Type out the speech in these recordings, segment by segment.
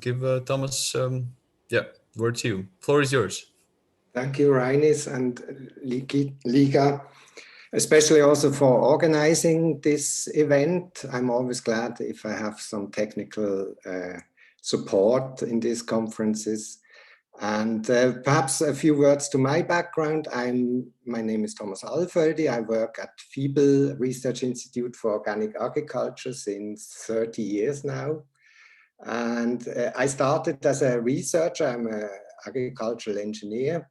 give Thomas, word to you. Floor is yours. Thank you, Reinis and Liga, especially also for organizing this event. I'm always glad if I have some technical support in these conferences. And perhaps a few words to my background. My name is Thomas Alfeldi. I work at FIBEL Research Institute for Organic Agriculture since 30 years now. And I started as a researcher. I'm an agricultural engineer,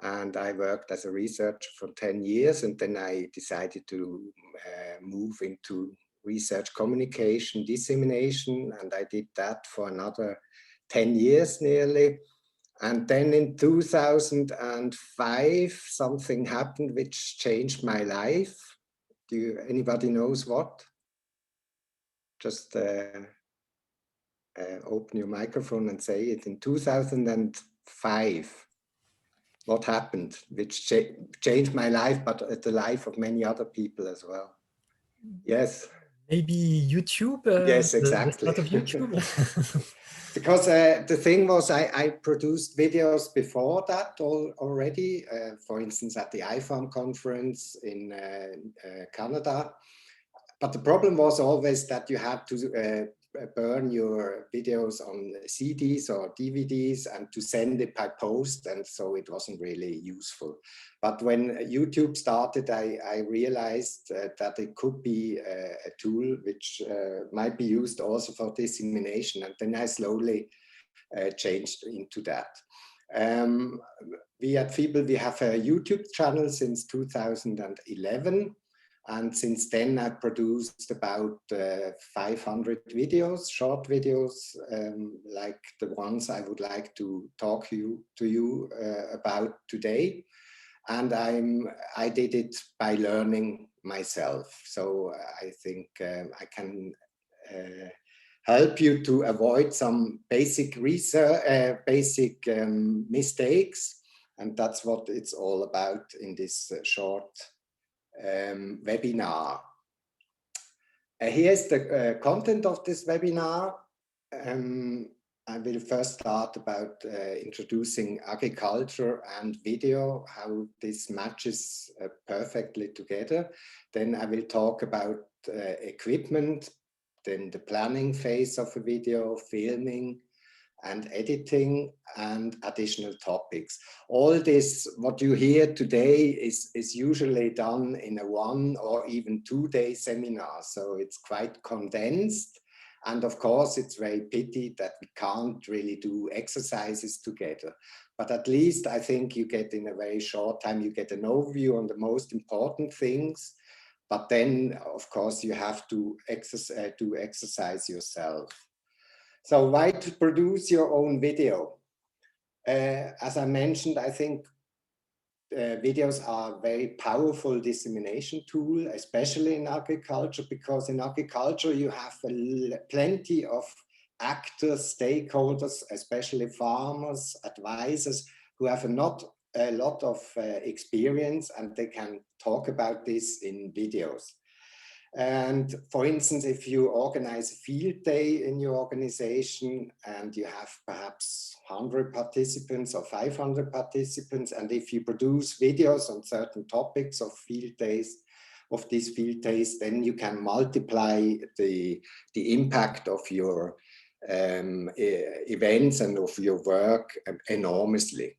and I worked as a researcher for 10 years. And then I decided to move into research communication, dissemination, and I did that for another 10 years nearly. And then in 2005, something happened which changed my life. Anybody knows what? Just open your microphone and say it. In 2005, what happened, which changed my life, but the life of many other people as well? Yes. Maybe YouTube? Yes, exactly. The start of YouTube? Because the thing was, I produced videos before that already, for instance, at the IFARM conference in Canada. But the problem was always that you had to burn your videos on CDs or DVDs and to send it by post, and so it wasn't really useful. But when YouTube started, I realized that it could be a tool which might be used also for dissemination, and then I slowly changed into that. We at FIBEL, we have a YouTube channel since 2011. And since then, I've produced about 500 videos, short videos, like the ones I would like to talk to you about today. And I did it by learning myself. So I think I can help you to avoid some basic research, mistakes. And that's what it's all about in this short webinar. Here's the content of this webinar. I will first start about introducing agriculture and video, how this matches perfectly together. Then I will talk about equipment, then the planning phase of a video, filming, and editing, and additional topics. All this, what you hear today, is usually done in a 1 or even 2-day seminar. So it's quite condensed. And of course, it's very pity that we can't really do exercises together. But at least I think you get, in a very short time, you get an overview on the most important things. But then, of course, you have to do exercise yourself. So why to produce your own video? As I mentioned, I think videos are a very powerful dissemination tool, especially in agriculture, because in agriculture you have plenty of actors, stakeholders, especially farmers, advisors, who have not a lot of experience, and they can talk about this in videos. And for instance, if you organize a field day in your organization and you have perhaps 100 participants or 500 participants, and if you produce videos on certain topics of field days, of these field days, then you can multiply the impact of your events and of your work enormously.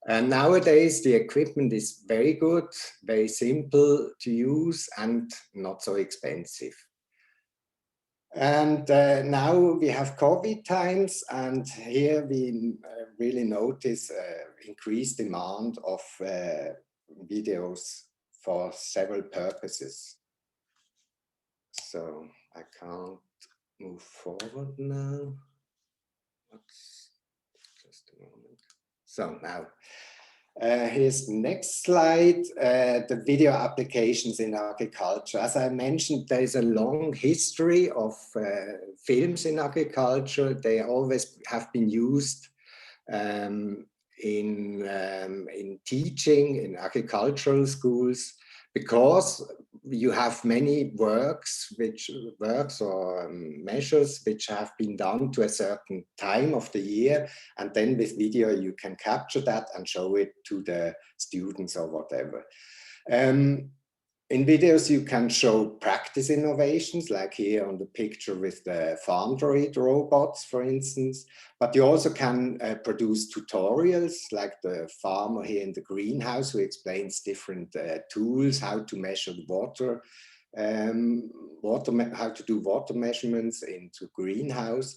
And nowadays, the equipment is very good, very simple to use, and not so expensive. And now we have COVID times, and here we really notice increased demand of videos for several purposes. So I can't move forward now. Just a moment. So now, here's the next slide, the video applications in agriculture. As I mentioned, there is a long history of films in agriculture. They always have been used in teaching in agricultural schools, because you have many works or measures which have been done to a certain time of the year, and then with video you can capture that and show it to the students or whatever. In videos you can show practice innovations, like here on the picture with the Farmdroid robots, for instance, but you also can produce tutorials, like the farmer here in the greenhouse who explains different tools, how to measure water, how to do water measurements into greenhouse.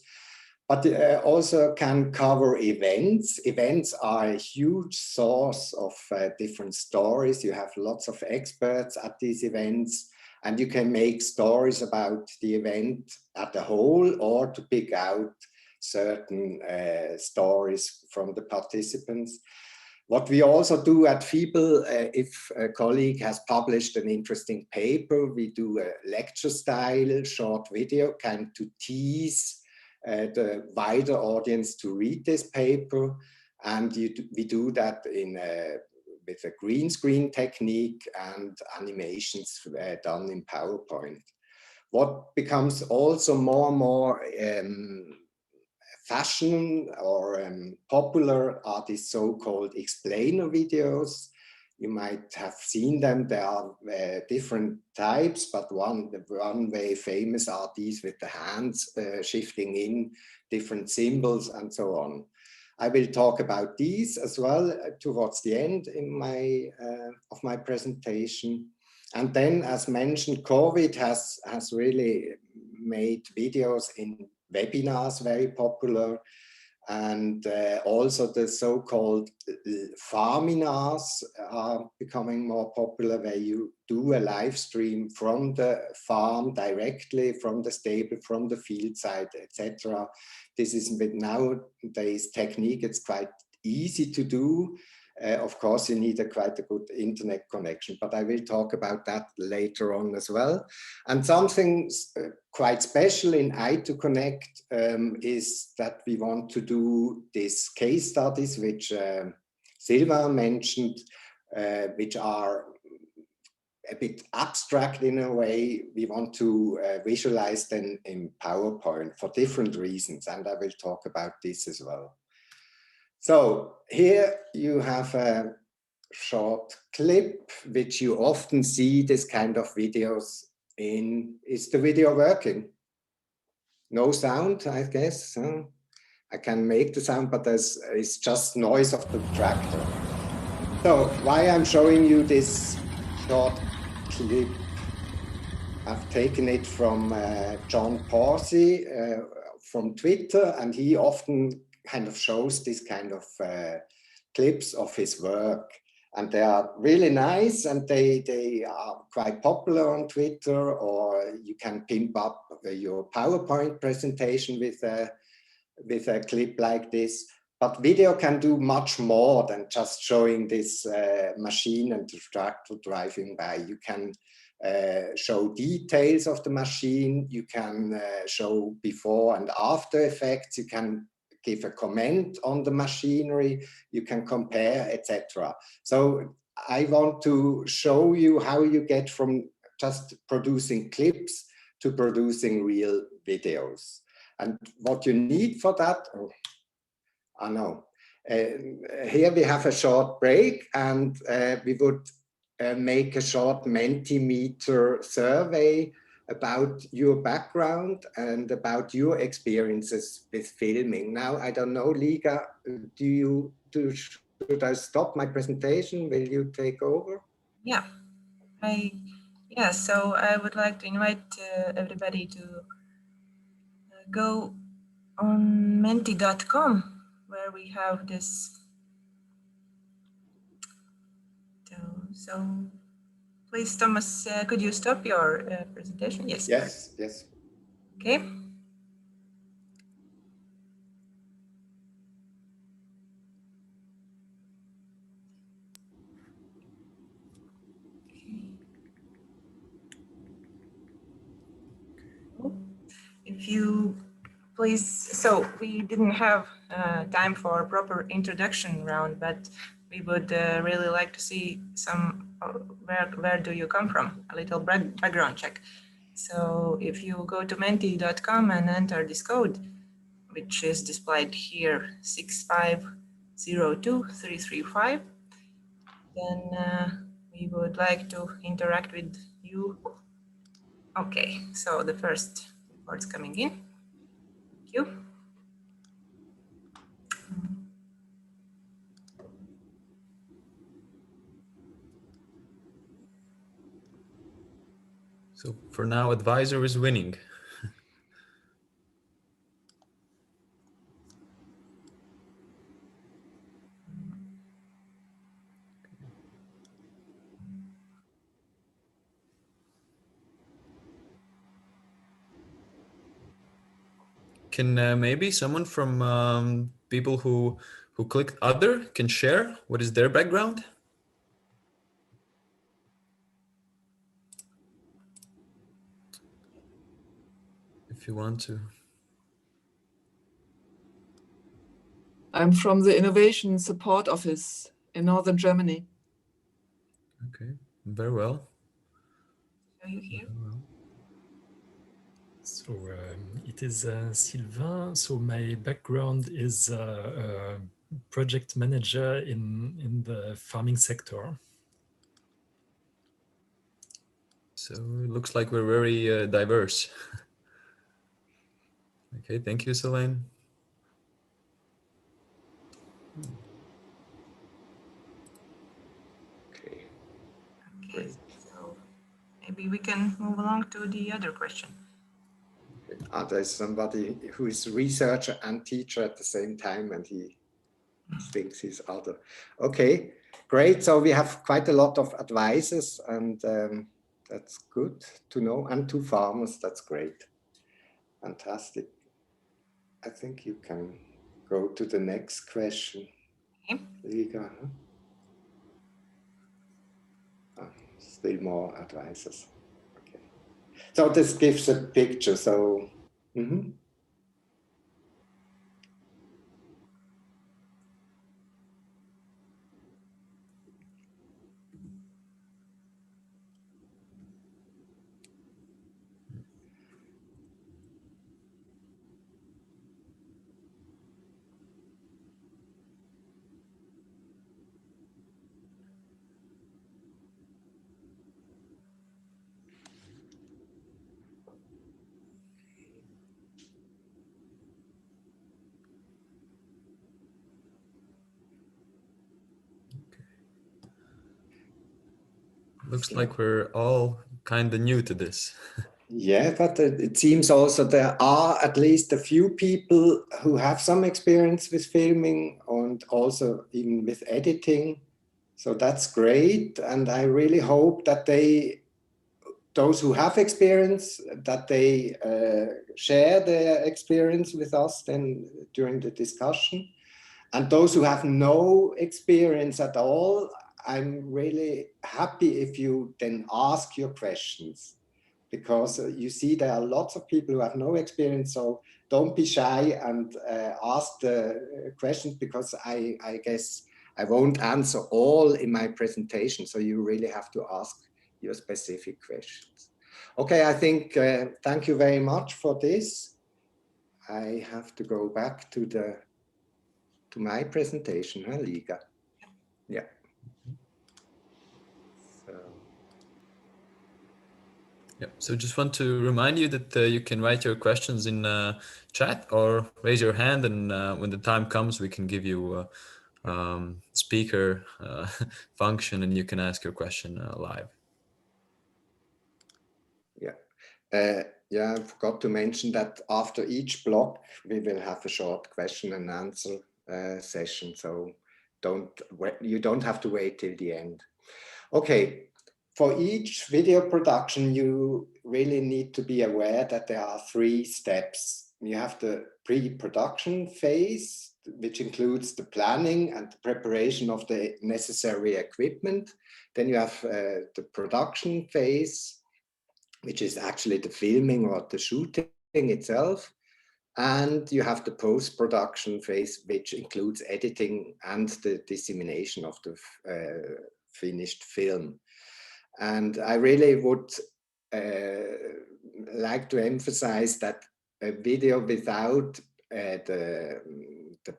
But also can cover events. Events are a huge source of different stories. You have lots of experts at these events, and you can make stories about the event as a whole, or to pick out certain stories from the participants. What we also do at FIBL, if a colleague has published an interesting paper, we do a lecture style short video, kind to tease the wider audience to read this paper, and we do that with a green screen technique and animations done in PowerPoint. What becomes also more and more fashion or popular are these so-called explainer videos. You might have seen them. There are different types, but one very famous are these with the hands shifting in different symbols and so on. I will talk about these as well towards the end in of my presentation. And then, as mentioned, COVID has really made videos in webinars very popular. And also the so-called farminars are becoming more popular, where you do a live stream from the farm directly, from the stable, from the field side, etc. This is with nowadays technique, it's quite easy to do. Of course, you need quite a good internet connection, but I will talk about that later on as well. And something quite special in i2Connect is that we want to do these case studies, which Silva mentioned, which are a bit abstract in a way. We want to visualize them in PowerPoint for different reasons, and I will talk about this as well. So here you have a short clip, which you often see this kind of videos in. Is the video working? No sound, I guess. Huh? I can make the sound, but it's just noise of the tractor. So why I'm showing you this short clip, I've taken it from John Parsey from Twitter, and he often kind of shows this kind of clips of his work, and they are really nice, and they are quite popular on Twitter, or you can pimp up your PowerPoint presentation with a clip like this. But video can do much more than just showing this machine and the tractor driving by. You can show details of the machine, you can show before and after effects, you can give a comment on the machinery, you can compare, etc. So I want to show you how you get from just producing clips to producing real videos. And what you need for that, here we have a short break, and we would make a short Mentimeter survey about your background and about your experiences with filming. Now, I don't know, Liga, should I stop my presentation? Will you take over? Yeah, so I would like to invite everybody to go on menti.com, where we have this. So please, Thomas, could you stop your presentation? Yes. Yes. Okay. If you please, so we didn't have time for a proper introduction round, but we would really like to see some where do you come from? A little background check. So if you go to menti.com and enter this code, which is displayed here, 6502335, then we would like to interact with you. Okay, so the first report's coming in. Thank you. So for now, advisor is winning. Can maybe someone from people who clicked other can share what is their background? If you want to. I'm from the Innovation Support Office in Northern Germany. Okay, very well. Are you here? So it is Sylvain. So my background is a project manager in the farming sector. So it looks like we're very diverse. Okay, thank you, Selene. Okay. Okay, so maybe we can move along to the other question. There's somebody who is researcher and teacher at the same time, and he thinks he's other. Okay, great. So we have quite a lot of advisors, and that's good to know. And 2 farmers, that's great. Fantastic. I think you can go to the next question. Okay. Liga, huh? Still more advisors. Okay. So this gives a picture. So. Looks like we're all kind of new to this. Yeah, but it seems also there are at least a few people who have some experience with filming and also even with editing. So that's great. And I really hope that those who have experience, that they share their experience with us then during the discussion. And those who have no experience at all, I'm really happy if you then ask your questions, because you see there are lots of people who have no experience. So don't be shy and ask the questions, because I guess I won't answer all in my presentation. So you really have to ask your specific questions. Okay, I think thank you very much for this. I have to go back to my presentation, huh, Liga? Yeah. So just want to remind you that you can write your questions in chat or raise your hand, and when the time comes, we can give you speaker function, and you can ask your question live. Yeah, I forgot to mention that after each block, we will have a short question and answer session. So you don't have to wait till the end. Okay, for each video production, you really need to be aware that there are 3 steps. You have the pre-production phase, which includes the planning and the preparation of the necessary equipment. Then you have the production phase, which is actually the filming or the shooting itself. And you have the post-production phase, which includes editing and the dissemination of the finished film. And I really would like to emphasize that a video without the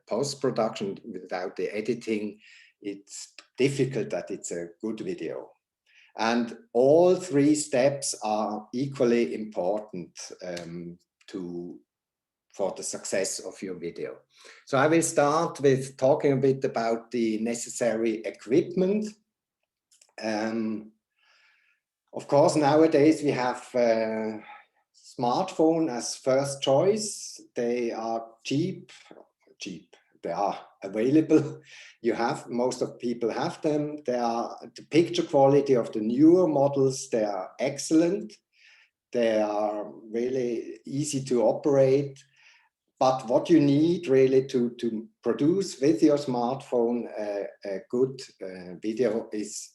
post-production, without the editing, it's difficult that it's a good video. And all three steps are equally important for the success of your video. So I will start with talking a bit about the necessary equipment. Of course, nowadays we have smartphone as first choice. They are cheap, they are available. Most of people have them. The picture quality of the newer models, they are excellent. They are really easy to operate. But what you need really to produce with your smartphone a good video is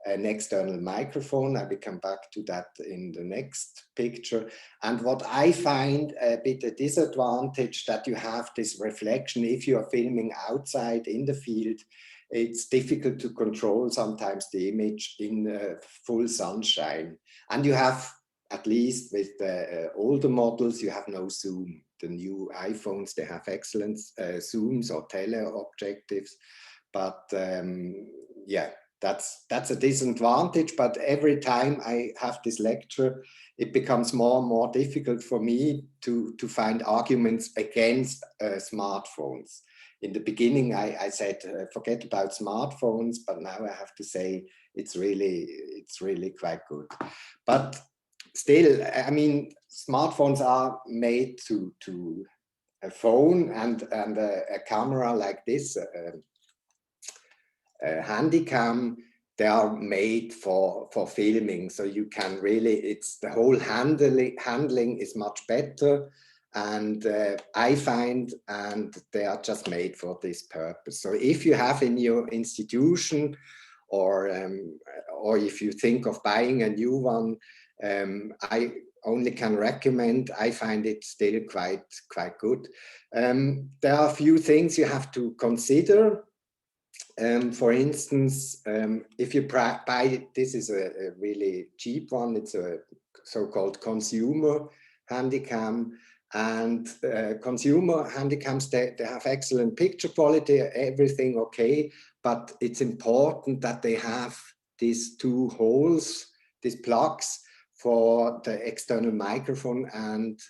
an external microphone. I will come back to that in the next picture. And what I find a bit a disadvantage, that you have this reflection. If you are filming outside in the field, it's difficult to control sometimes the image in full sunshine. And you have, at least with the older models, you have no zoom. The new iPhones, they have excellent zooms or teleobjectives, but yeah, that's a disadvantage. But every time I have this lecture, it becomes more and more difficult for me to find arguments against smartphones. In the beginning, I said forget about smartphones, but now I have to say it's really quite good. But still, I mean, smartphones are made to a phone and a camera like this, a handy cam. They are made for filming, so you can really, the whole handling is much better, and I find, and they are just made for this purpose. So if you have in your institution, or if you think of buying a new one, I only can recommend. I find it still quite good. There are a few things you have to consider. For instance, if you buy, this is a really cheap one, it's a so-called consumer handycam, and consumer handycams, they have excellent picture quality, everything okay, but it's important that they have these two holes, these plugs, for the external microphone and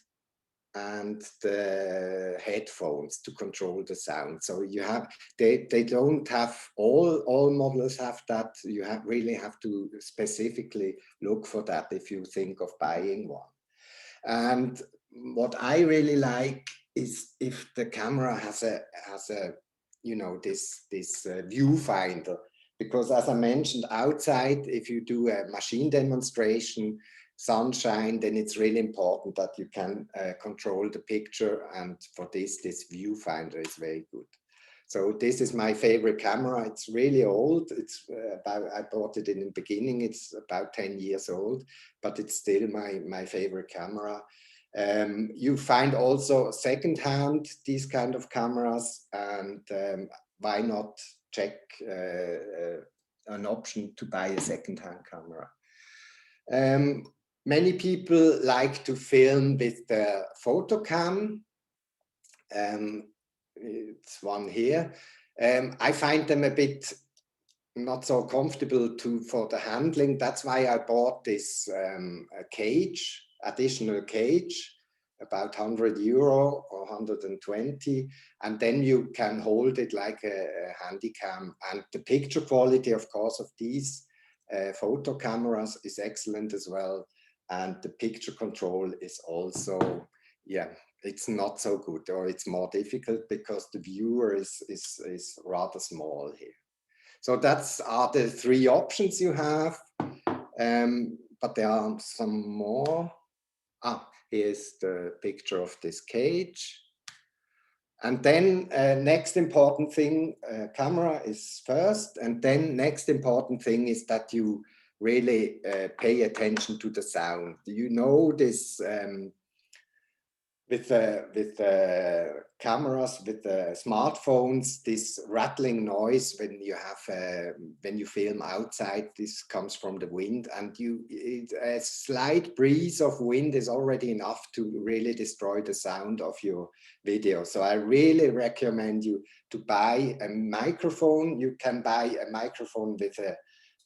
the headphones to control the sound. So you have, they don't have, all models have that. You really have to specifically look for that if you think of buying one. And what I really like is if the camera has a you know, this viewfinder, because as I mentioned, outside, if you do a machine demonstration, sunshine, then it's really important that you can control the picture, and for this viewfinder is very good. So this is my favorite camera. It's really old. It's I bought it in the beginning. It's about 10 years old, but it's still my favorite camera. You find also secondhand these kind of cameras, and why not check an option to buy a secondhand camera. Many people like to film with the photo cam. It's one here. I find them a bit not so comfortable for the handling. That's why I bought this cage, additional cage, about €100 or 120, and then you can hold it like a handy cam. And the picture quality, of course, of these photo cameras is excellent as well, and the picture control is also, yeah, it's not so good, or it's more difficult because the viewer is rather small here. So are the three options you have, but there are some more. Here's the picture of this cage. And then next important thing, camera is first, and then next important thing is that you really pay attention to the sound. You know, this with the cameras, with the smartphones, this rattling noise when you have when you film outside, this comes from the wind, and a slight breeze of wind is already enough to really destroy the sound of your video. So I really recommend you to buy a microphone. You can buy a microphone with a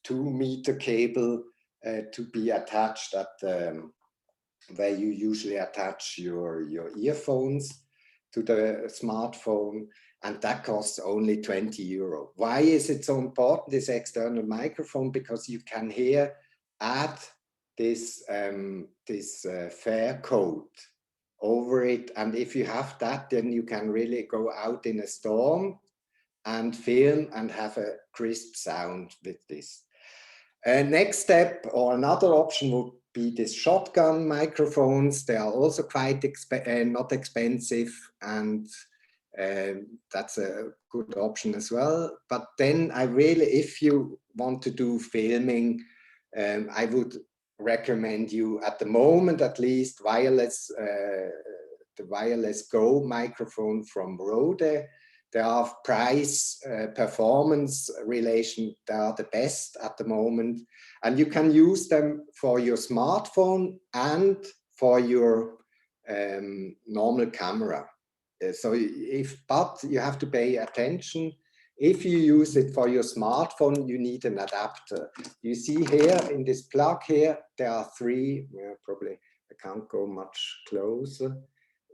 2-meter cable to be attached at the where you usually attach your earphones to the smartphone, and that costs only 20 euro. Why is it so important, this external microphone? Because you can here add this, fair coat over it, and if you have that, then you can really go out in a storm and film and have a crisp sound with this. Next step, or another option, would be these shotgun microphones. They are also quite not expensive, and that's a good option as well. But then I really, if you want to do filming, I would recommend you, at the moment at least, the wireless Go microphone from Rode. There are price performance relation, they are the best at the moment, and you can use them for your smartphone and for your normal camera. But you have to pay attention. If you use it for your smartphone, you need an adapter. You see here in this plug here, there are 3, probably I can't go much closer.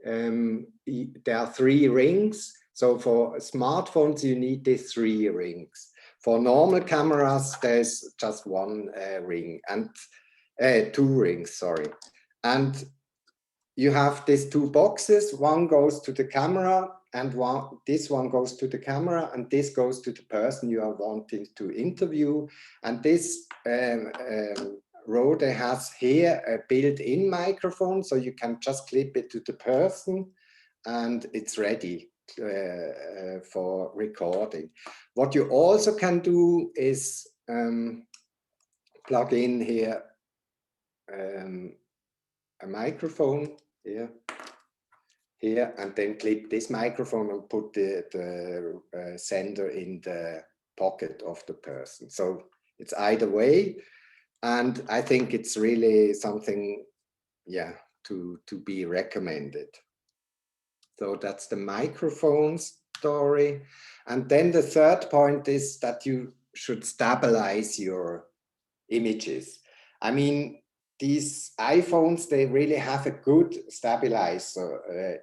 There are 3 rings. So for smartphones, you need these 3 rings. For normal cameras, there's just 1 ring, and 2 rings, sorry. And you have these 2 boxes. One goes to the camera, and this one goes to the camera, and this goes to the person you are wanting to interview. And this Rode has here a built-in microphone, so you can just clip it to the person, and it's ready for recording. What you also can do is plug in here a microphone here, and then clip this microphone and put the sender in the pocket of the person. So it's either way, and I think it's really something, yeah, to be recommended. So that's the microphone story. And then the third point is that you should stabilize your images. I mean, these iPhones, they really have a good stabilizer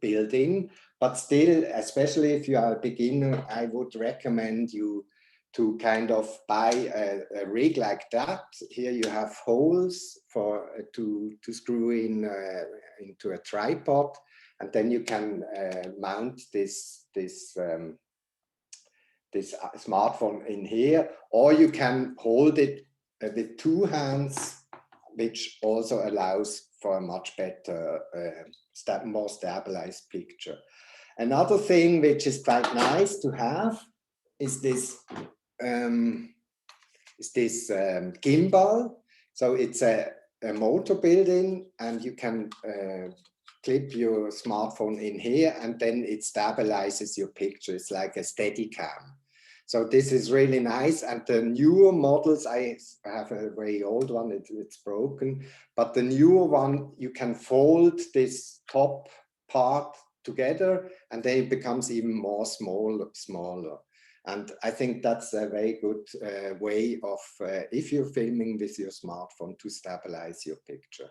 built in, but still, especially if you are a beginner, I would recommend you to kind of buy a rig like that. Here you have holes to screw in into a tripod, and then you can mount this smartphone in here, or you can hold it with 2 hands, which also allows for a much better, more stabilized picture. Another thing which is quite nice to have is this gimbal. So it's a motor built-in, and you can clip your smartphone in here, and then it stabilizes your picture. It's like a Steadicam. So this is really nice. And the newer models, I have a very old one, it's broken, but the newer one, you can fold this top part together, and then it becomes even more smaller. And I think that's a very good way of, if you're filming with your smartphone, to stabilize your picture.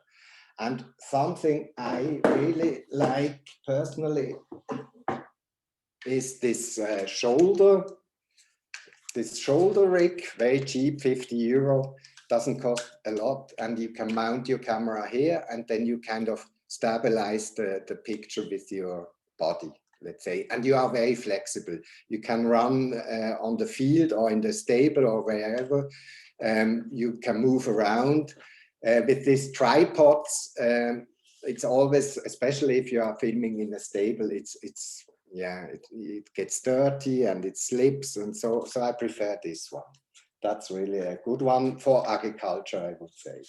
And something I really like personally is this shoulder rig, very cheap, 50 euro, doesn't cost a lot, and you can mount your camera here, and then you kind of stabilize the picture with your body, let's say, and you are very flexible. You can run on the field or in the stable or wherever. You can move around. With these tripods, it's always, especially if you are filming in a stable, it gets dirty and it slips, and so I prefer this one. That's really a good one for agriculture, I would say.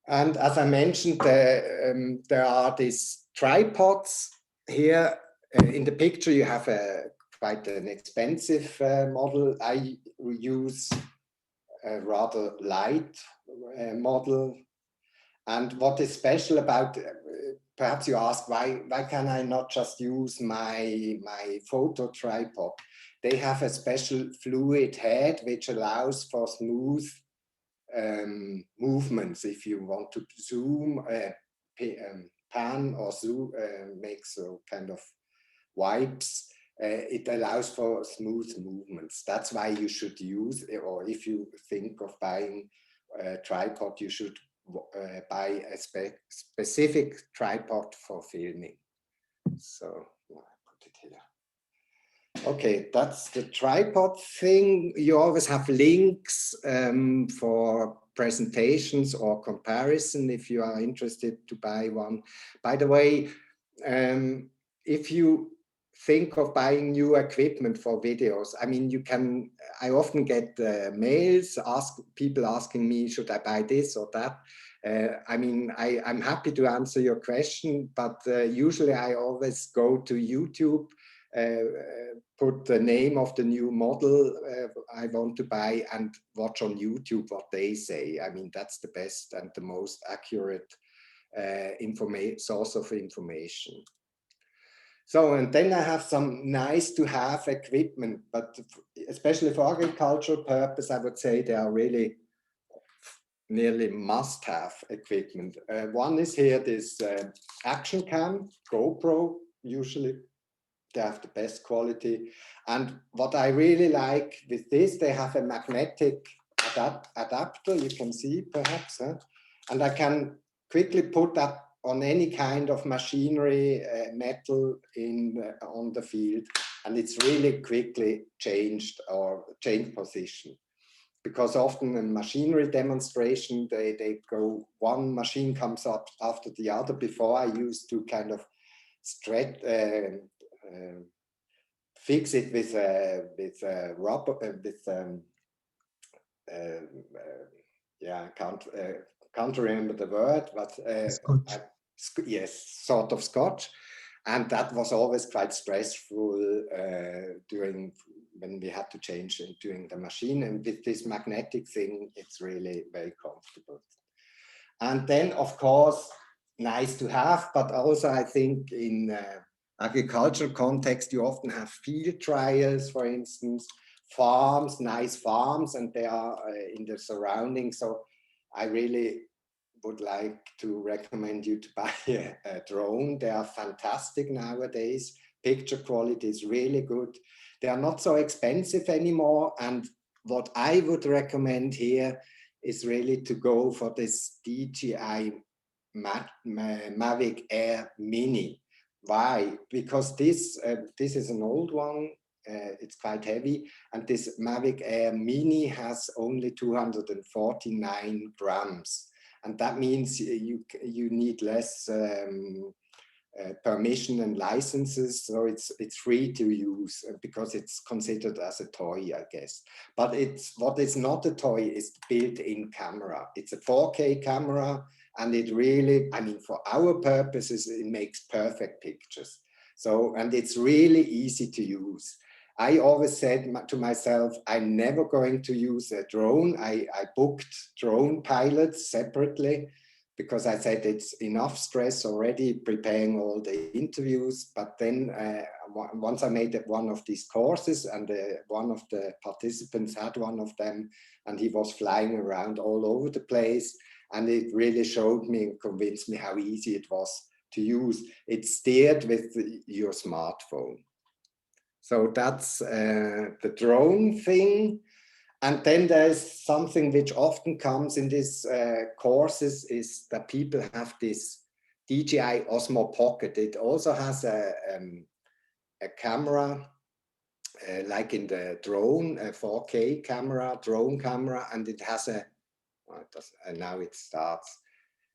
And as I mentioned, there are these tripods here. In the picture, you have quite an expensive model. I use a rather light model. And what is special about, perhaps you ask, why can I not just use my photo tripod? They have a special fluid head which allows for smooth movements. If you want to zoom, pan or zoom, makes a kind of wipes, it allows for smooth movements. That's why you should use, or if you think of buying a tripod, you should buy a specific tripod for filming. So I put it here. Okay, that's the tripod thing. You always have links for presentations or comparison if you are interested to buy one. By the way, if you think of buying new equipment for videos, I mean, you can, I often get mails, people asking me, should I buy this or that? I mean, I'm happy to answer your question, but usually I always go to YouTube, put the name of the new model I want to buy and watch on YouTube what they say. I mean, that's the best and the most accurate source of information. So, and then I have some nice to have equipment, but especially for agricultural purpose, I would say they are really nearly must have equipment. One is here, this action cam, GoPro, usually they have the best quality. And what I really like with this, they have a magnetic adapter, you can see perhaps, and I can quickly put that on any kind of machinery, metal on the field, and it's really quickly changed or changed position. Because often in machinery demonstration, they go, one machine comes up after the other. Before I used to kind of fix it with rubber, yeah, I can't remember the word, but yes, sort of scotch. And that was always quite stressful when we had to change during the machine. And with this magnetic thing, it's really very comfortable. And then, of course, nice to have, but also I think in agricultural context, you often have field trials, for instance, farms, nice farms, and they are in the surroundings. So I really would like to recommend you to buy a drone. They are fantastic nowadays. Picture quality is really good. They are not so expensive anymore. And what I would recommend here is really to go for this DJI Mavic Air Mini. Why? Because this is an old one. It's quite heavy, and this Mavic Air Mini has only 249 grams. And that means you need less permission and licenses, so it's free to use because it's considered as a toy, I guess. But what is not a toy is the built-in camera. It's a 4K camera, and it really, I mean, for our purposes, it makes perfect pictures. So, and it's really easy to use. I always said to myself, I'm never going to use a drone. I booked drone pilots separately because I said it's enough stress already preparing all the interviews. But then once I made one of these courses, and one of the participants had one of them, and he was flying around all over the place, and it really showed me and convinced me how easy it was to use. It's steered with your smartphone. So that's the drone thing. And then there's something which often comes in these courses is that people have this DJI Osmo Pocket. It also has a camera, like in the drone, a 4K camera, drone camera, and it has now it starts.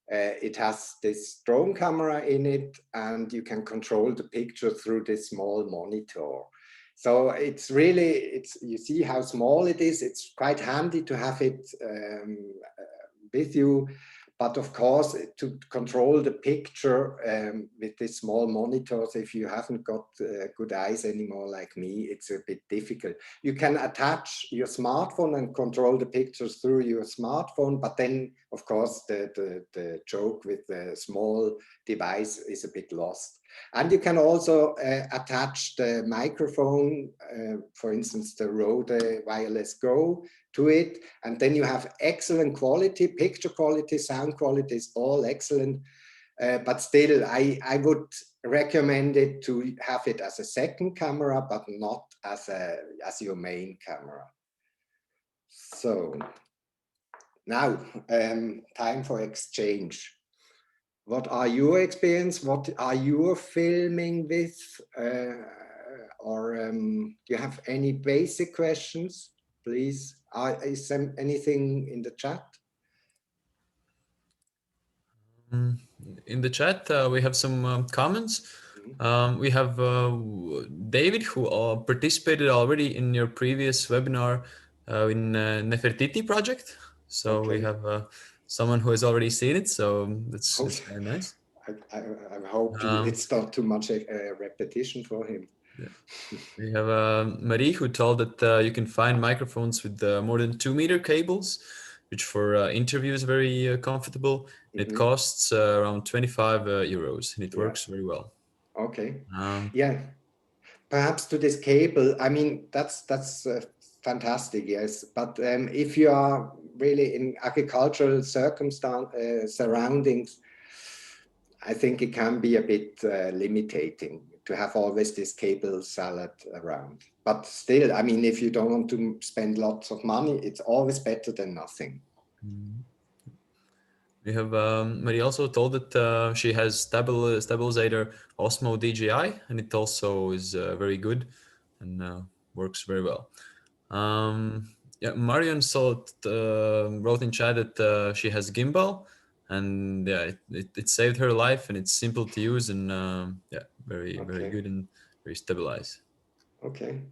It has this drone camera in it, and you can control the picture through this small monitor. So it's really, you see how small it is. It's quite handy to have it with you, But of course, to control the picture with these small monitors, if you haven't got good eyes anymore like me, it's a bit difficult. You can attach your smartphone and control the pictures through your smartphone, but then, of course, the joke with the small device is a bit lost. And you can also attach the microphone, for instance, the Rode Wireless Go, to it, and then you have excellent quality, picture quality, sound quality is all excellent, but still I would recommend it to have it as a second camera, but not as your main camera. So now time for exchange. What are your experience? What are you filming with? Or do you have any basic questions, please? Is there anything in the chat? In the chat, we have some comments. We have David, who participated already in your previous webinar in Nefertiti project. So we have someone who has already seen it. So that's very nice. I hope it's not too much a repetition for him. Yeah. We have Marie, who told that you can find microphones with more than 2-meter cables, which for interviews very comfortable. It costs around 25 euros, and it works very well. Okay. Yeah. Perhaps to this cable, I mean, that's fantastic, yes. But if you are really in agricultural surroundings, I think it can be a bit limiting to have always this cable salad around. But still, I mean, if you don't want to spend lots of money, it's always better than nothing. We have Marie also told that she has stabilizer Osmo DJI, and it also is very good and works very well. Yeah, Marion wrote in chat that she has gimbal, and yeah, it saved her life, and it's simple to use, and yeah, very good and very stabilized. Okay.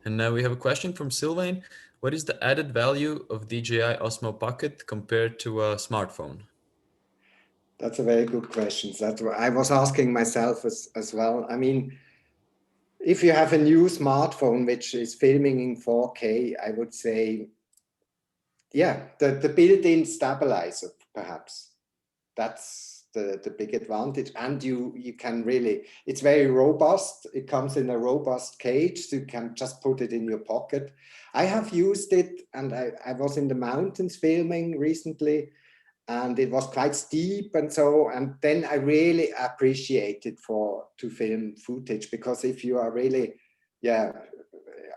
And now we have a question from Sylvain. What is the added value of DJI Osmo Pocket compared to a smartphone? That's a very good question. That's what I was asking myself as well. I mean, if you have a new smartphone which is filming in 4K, I would say, yeah, the built-in stabilizer, perhaps. That's the big advantage. And you can really, it's very robust. It comes in a robust cage, so you can just put it in your pocket. I have used it, and I was in the mountains filming recently, and it was quite steep and so, and then I really appreciate it to film footage, because if you are really, yeah,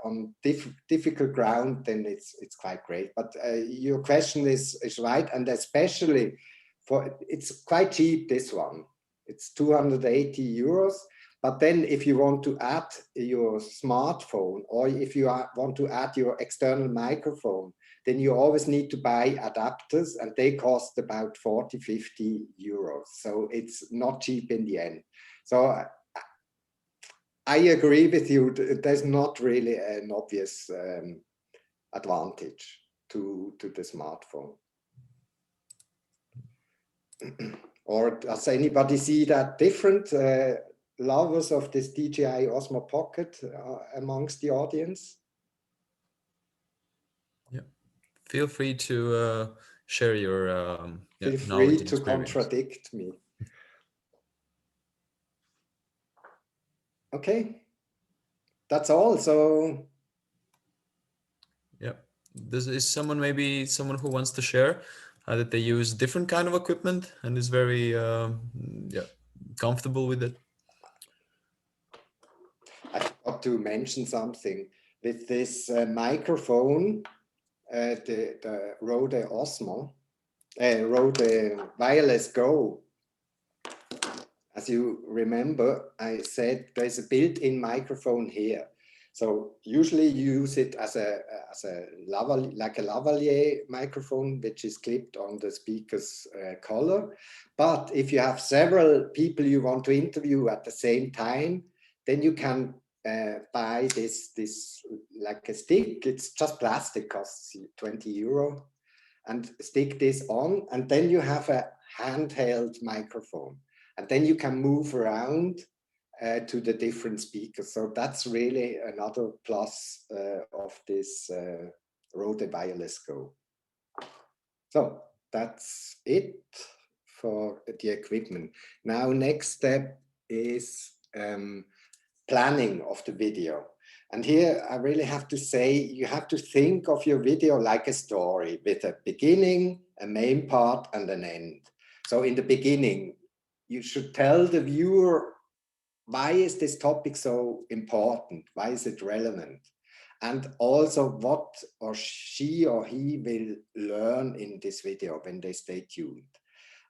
on difficult ground, then it's quite great. But your question is right, and especially it's quite cheap, this one. It's 280 euros. But then if you want to add your smartphone, or if you want to add your external microphone, then you always need to buy adapters, and they cost about 40-50 euros. So it's not cheap in the end. So I agree with you. There's not really an obvious advantage to the smartphone. Or does anybody see that different? Lovers of this DJI Osmo Pocket amongst the audience? Yeah, feel free to share your feel free to contradict me. Okay, that's all. So yeah, is someone who wants to share that they use different kind of equipment and is very yeah, comfortable with it? I forgot to mention something with this microphone, the Rode Osmo, Rode Wireless Go. As you remember, I said there's a built-in microphone here. So usually you use it as a lavalier microphone, which is clipped on the speaker's collar. But if you have several people you want to interview at the same time, then you can buy this like a stick. It's just plastic, costs 20 euro. and stick this on, and then you have a handheld microphone, and then you can move around to the different speakers. So that's really another plus of this Rode Wireless Go. So that's it for the equipment. Now, next step is planning of the video. And here I really have to say, you have to think of your video like a story with a beginning, a main part, and an end. So in the beginning, you should tell the viewer, why is this topic so important? Why is it relevant? And also what or she or he will learn in this video when they stay tuned.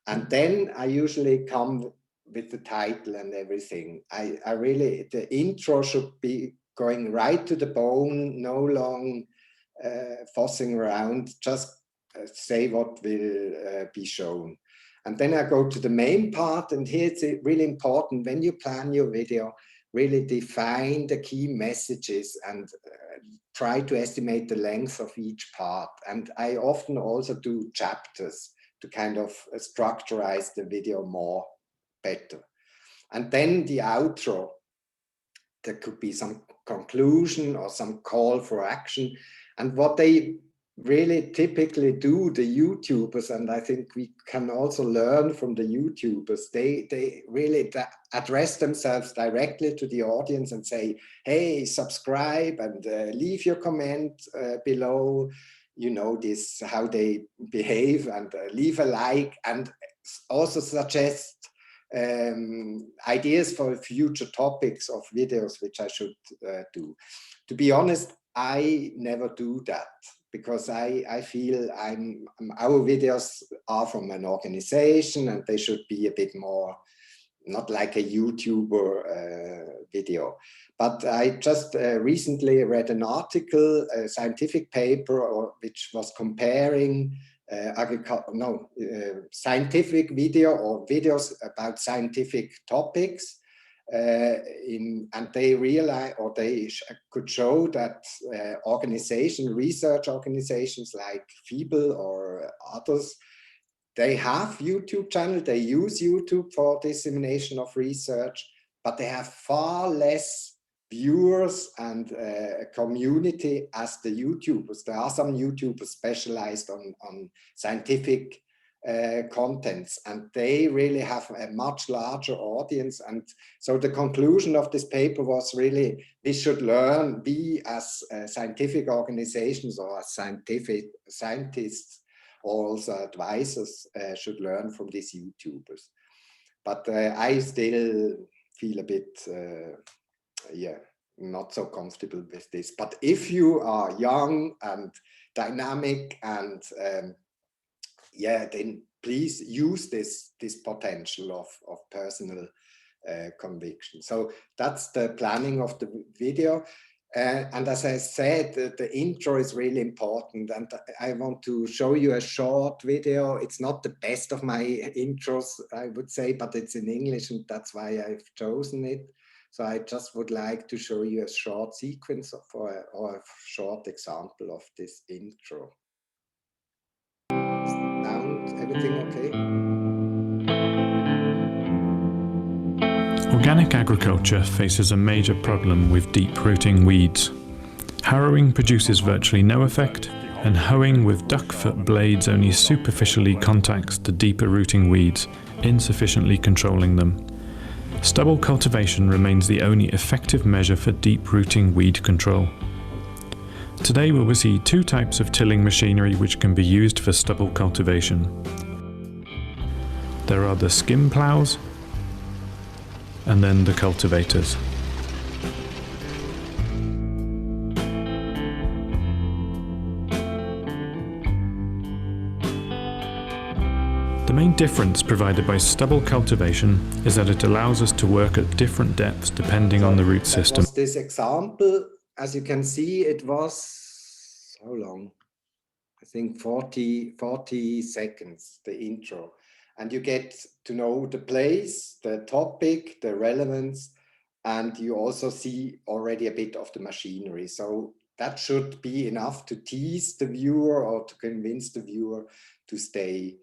And then I usually come with the title and everything. I really, the intro should be going right to the bone, no long fussing around, just say what will be shown. And then I go to the main part, and here it's really important when you plan your video, really define the key messages and try to estimate the length of each part. And I often also do chapters to kind of structurize the video more better. And then the outro, there could be some conclusion or some call for action. And what they really typically do, the YouTubers, and I think we can also learn from the YouTubers, they really address themselves directly to the audience and say, hey, subscribe and leave your comment below, you know, this, how they behave, and leave a like, and also suggest ideas for future topics of videos which I should do. To be honest, I never do that, because I feel our videos are from an organization and they should be a bit more, not like a YouTuber video. But I just recently read an article, a scientific paper, which was comparing scientific video or videos about scientific topics. And they realized, or they could show that research organizations like FIBL or others, they have YouTube channel, they use YouTube for dissemination of research, but they have far less viewers and community as the YouTubers. There are some YouTubers specialized on scientific contents, and they really have a much larger audience. And so the conclusion of this paper was really, we should learn, we as scientific organizations or as scientists or also advisors should learn from these YouTubers. But I still feel a bit, not so comfortable with this. But if you are young and dynamic and then please use this potential of personal conviction. So that's the planning of the video. And as I said, the intro is really important. And I want to show you a short video. It's not the best of my intros, I would say, but it's in English, and that's why I've chosen it. So I just would like to show you a short sequence or a short example of this intro. Sound, everything okay? Organic agriculture faces a major problem with deep-rooting weeds. Harrowing produces virtually no effect, and hoeing with duckfoot blades only superficially contacts the deeper-rooting weeds, insufficiently controlling them. Stubble cultivation remains the only effective measure for deep-rooting weed control. Today we will see two types of tilling machinery which can be used for stubble cultivation. There are the skim ploughs and then the cultivators. The main difference provided by stubble cultivation is that it allows us to work at different depths depending on the root system. This example, as you can see, it was, how long? I think 40 seconds, the intro. And you get to know the place, the topic, the relevance, and you also see already a bit of the machinery. So that should be enough to tease the viewer or to convince the viewer to stay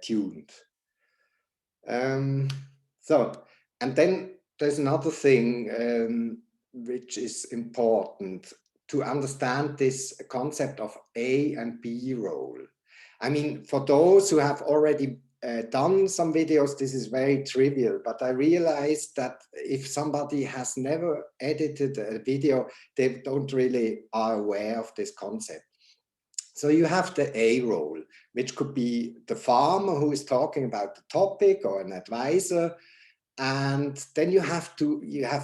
tuned. And then there's another thing which is important to understand, this concept of A and B roll. I mean, for those who have already done some videos, this is very trivial, but I realized that if somebody has never edited a video, they don't really are aware of this concept. So you have the A role, which could be the farmer who is talking about the topic, or an advisor. And then you have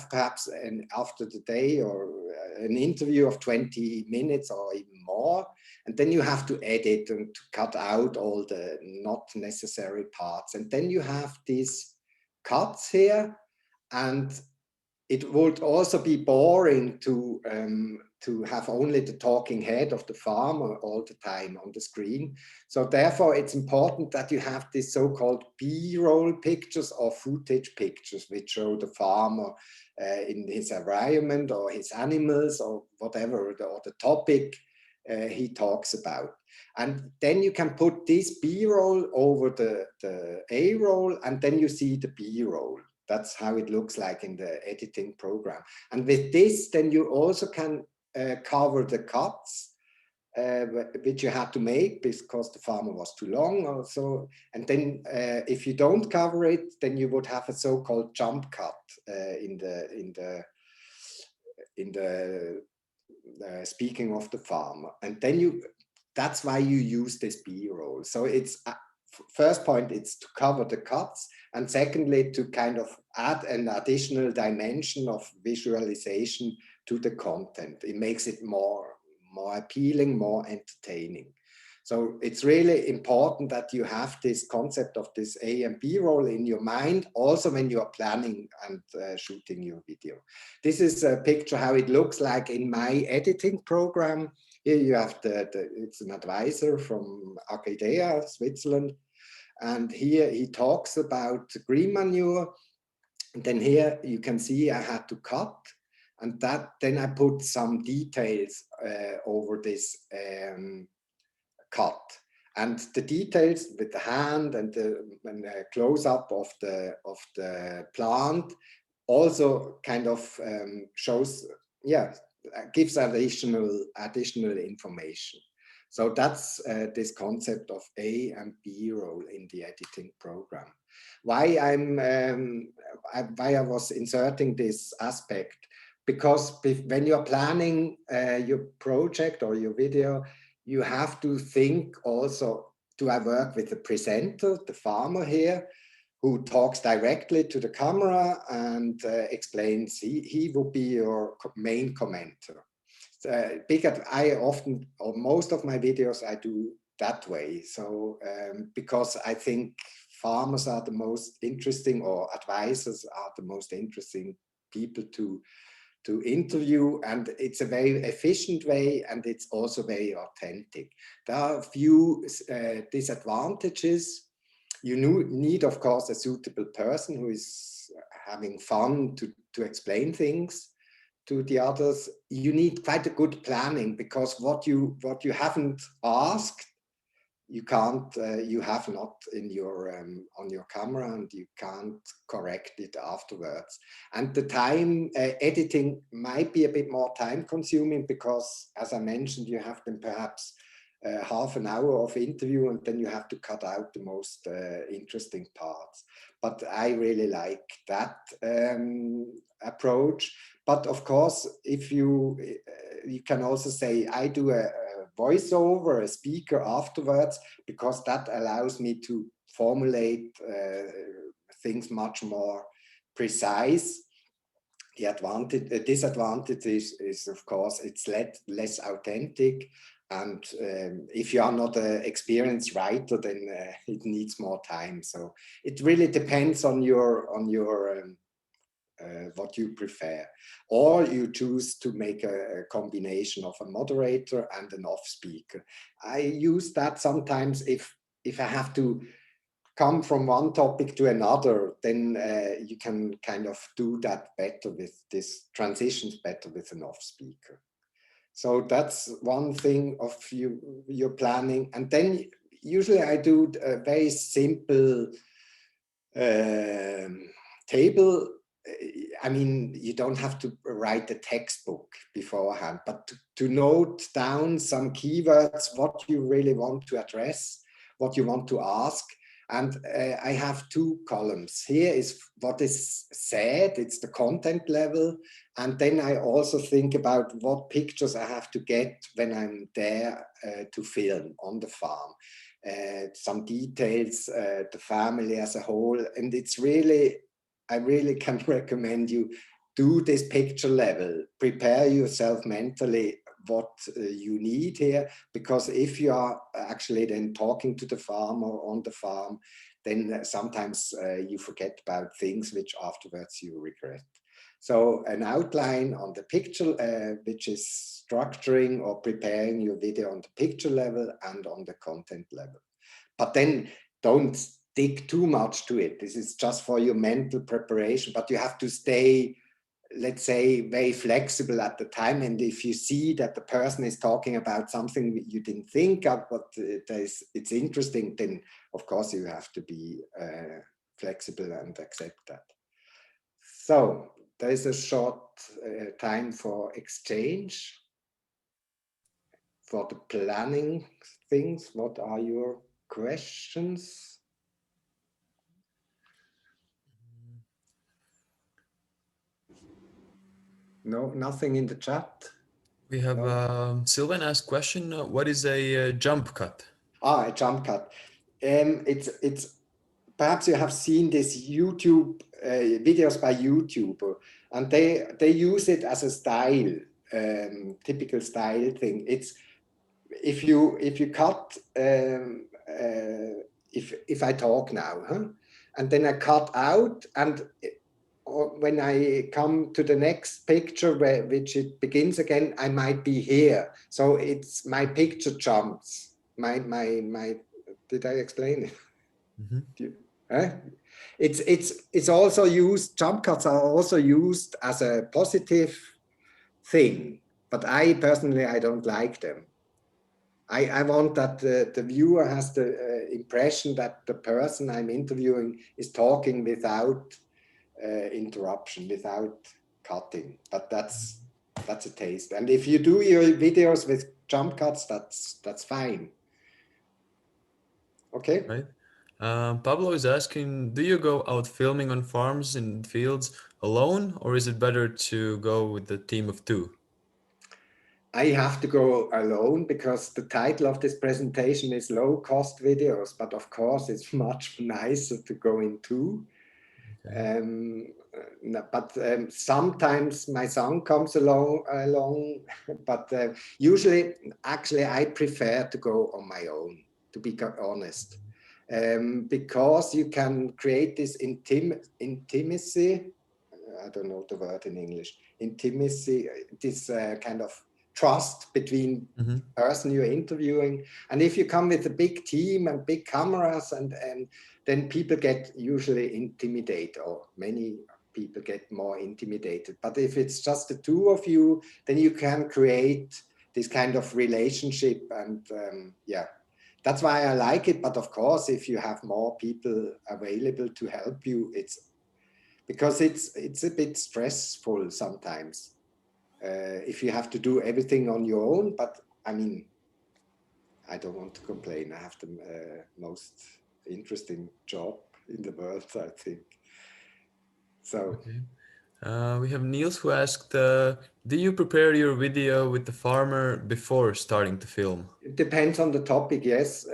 perhaps after the day or an interview of 20 minutes or even more. And then you have to edit and to cut out all the not necessary parts. And then you have these cuts here. And it would also be boring to have only the talking head of the farmer all the time on the screen. So therefore, it's important that you have these so-called B-roll pictures or footage pictures, which show the farmer in his environment or his animals or whatever, or the topic he talks about. And then you can put this B-roll over the A-roll, and then you see the B-roll. That's how it looks like in the editing program. And with this, then you also can cover the cuts, which you had to make because the farmer was too long or so. And then if you don't cover it, then you would have a so-called jump cut in the speaking of the farmer. And then that's why you use this B-roll. So it's first point, it's to cover the cuts, and secondly, to kind of add an additional dimension of visualization to the content. It makes it more appealing, more entertaining. So it's really important that you have this concept of this A and B roll in your mind, also when you are planning and shooting your video. This is a picture how it looks like in my editing program. Here you have it's an advisor from Arcadia, Switzerland. And here he talks about green manure. And then here you can see I had to cut. And then I put some details over this cut. And the details with the hand and the close-up of the plant also kind of shows, gives additional information. So that's this concept of A and B roll in the editing program. Why I was inserting this aspect, because when you're planning your project or your video, you have to think also, do I work with the presenter, the farmer here, who talks directly to the camera and explains, he will be your main commenter. I often, or most of my videos, I do that way. So because I think farmers are the most interesting, or advisors are the most interesting people to interview, and it's a very efficient way, and it's also very authentic. There are a few disadvantages. You need, of course, a suitable person who is having fun to explain things to the others. You need quite a good planning, because what you haven't asked, you can't, you have not in your on your camera, and you can't correct it afterwards. And the time editing might be a bit more time consuming, because as I mentioned, you have them perhaps half an hour of interview, and then you have to cut out the most interesting parts. But I really like that approach. But of course, if you can also say, I do a voiceover, a speaker afterwards, because that allows me to formulate things much more precise. The disadvantage is of course, it's less authentic. And if you are not an experienced writer, then it needs more time. So it really depends on your what you prefer. Or you choose to make a combination of a moderator and an off speaker. I use that sometimes if I have to come from one topic to another, then you can kind of do that better with this transitions better with an off speaker. So that's one thing of your planning. And then usually I do a very simple table. I mean, you don't have to write a textbook beforehand, but to note down some keywords, what you really want to address, what you want to ask. And I have two columns. Here is what is said, it's the content level. And then I also think about what pictures I have to get when I'm there to film on the farm. Some details, the family as a whole. And it's really, I really can recommend you do this picture level, prepare yourself mentally what you need here, because if you are actually then talking to the farm or on the farm, then sometimes you forget about things which afterwards you regret. So an outline on the picture, which is structuring or preparing your video on the picture level and on the content level. But then don't stick too much to it. This is just for your mental preparation, but you have to stay, let's say, very flexible at the time. And if you see that the person is talking about something you didn't think of, but it's interesting, then of course you have to be flexible and accept that. So there is a short time for exchange, for the planning things. What are your questions? No, nothing in the chat. We have Sylvan asked question, what is a jump cut? A jump cut. It's perhaps you have seen this YouTube videos by YouTuber, and they use it as a style, typical style thing. It's if you cut, if I talk now, and then I cut out, and when I come to the next picture which it begins again, I might be here. So it's my picture jumps. My did I explain it? Mm-hmm. It's also used, jump cuts are also used as a positive thing, but I personally, I don't like them. I want that the viewer has the impression that the person I'm interviewing is talking without interruption, without cutting, but that's a taste. And if you do your videos with jump cuts, that's fine. Okay. Right. Pablo is asking, do you go out filming on farms in fields alone, or is it better to go with the team of two? I have to go alone because the title of this presentation is low cost videos, but of course it's much nicer to go in two. Okay. But sometimes my son comes along, but usually, actually, I prefer to go on my own, to be honest, because you can create this intimacy. I don't know the word in English. Intimacy, this kind of trust between the person you're interviewing. And if you come with a big team and big cameras, and then people get usually intimidated, or many people get more intimidated. But if it's just the two of you, then you can create this kind of relationship. And yeah, that's why I like it. But of course, if you have more people available to help you, because it's a bit stressful sometimes. If you have to do everything on your own, but I mean, I don't want to complain. I have the most interesting job in the world, I think. So okay. We have Niels who asked, do you prepare your video with the farmer before starting to film? It depends on the topic, yes.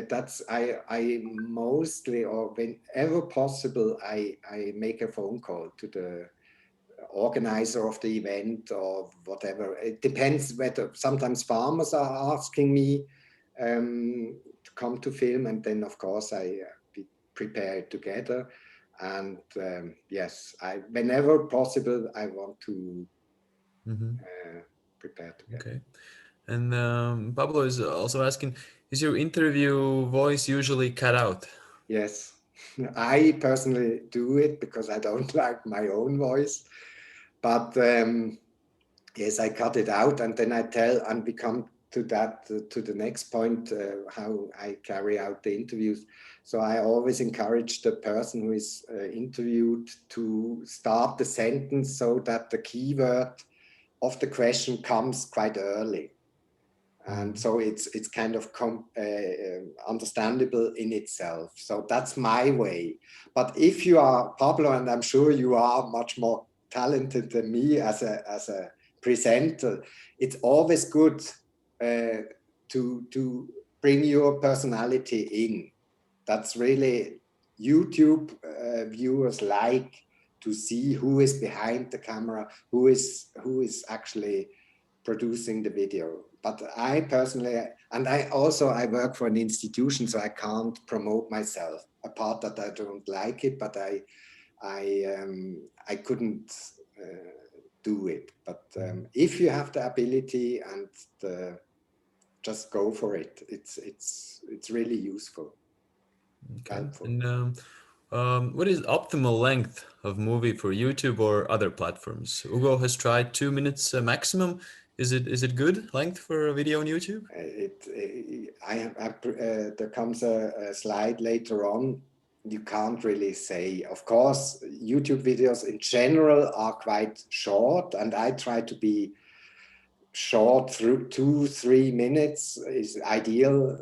That's I mostly, or whenever possible, I make a phone call to the organizer of the event or whatever. It depends whether sometimes farmers are asking me to come to film, and then of course I prepare it together. And yes, whenever possible, I want to prepare together. Okay. And Pablo is also asking, is your interview voice usually cut out? Yes, I personally do it because I don't like my own voice. But Yes, I cut it out, and then I tell, and we come to that, to the next point, how I carry out the interviews. So I always encourage the person who is interviewed to start the sentence so that the keyword of the question comes quite early. And so it's kind of understandable in itself. So that's my way. But if you are, Pablo, and I'm sure you are much more talented than me as a presenter, it's always good to bring your personality in. That's really, YouTube viewers like to see who is behind the camera, who is actually producing the video. But I personally, and I work for an institution, so I can't promote myself, apart that I don't like it, but I couldn't do it. But if you have the ability and just go for it. It's really useful. Okay. Helpful. And what is optimal length of movie for YouTube or other platforms? Hugo has tried 2 minutes maximum. Is it good length for a video on YouTube? There comes a slide later on. You can't really say. Of course, YouTube videos in general are quite short, and I try to be short. Through 2-3 minutes is ideal.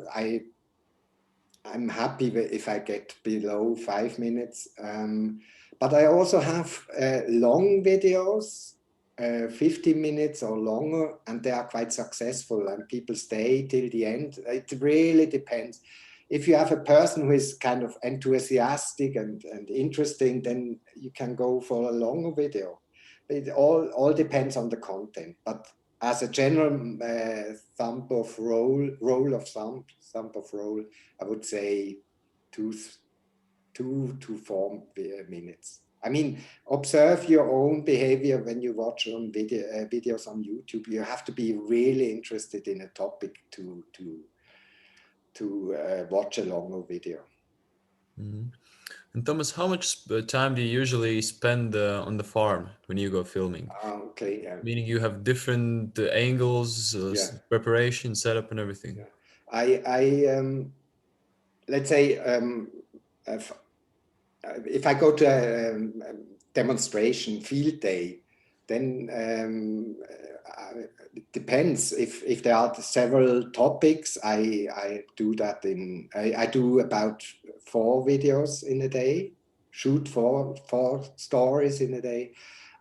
I'm happy if I get below 5 minutes. But I also have long videos, 15 minutes or longer, and they are quite successful and people stay till the end. It really depends. If you have a person who is kind of enthusiastic and interesting, then you can go for a longer video. It all depends on the content. But as a general thumb of rule, I would say 2 to 4 minutes. I mean, observe your own behavior when you watch on videos on YouTube. You have to be really interested in a topic to watch a longer video. Mm-hmm. And Thomas, how much time do you usually spend on the farm when you go filming? Okay, yeah. Meaning you have different angles, preparation, setup, and everything. Yeah. I let's say if I go to a demonstration field day, then it depends. If there are several topics, I do that I do about 4 videos in a day, shoot 4 stories in a day.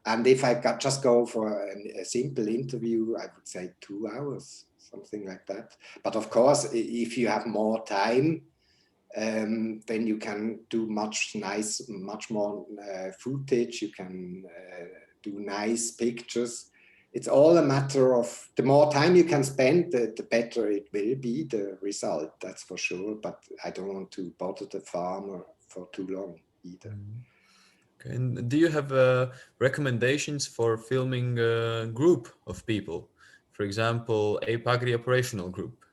And if I just go for a simple interview, I would say 2 hours, something like that. But of course, if you have more time, then you can do much more footage. You can do nice pictures. It's all a matter of the more time you can spend, the better it will be, the result, that's for sure. But I don't want to bother the farmer for too long either. Mm-hmm. Okay. And do you have recommendations for filming a group of people? For example, a Pagri operational group?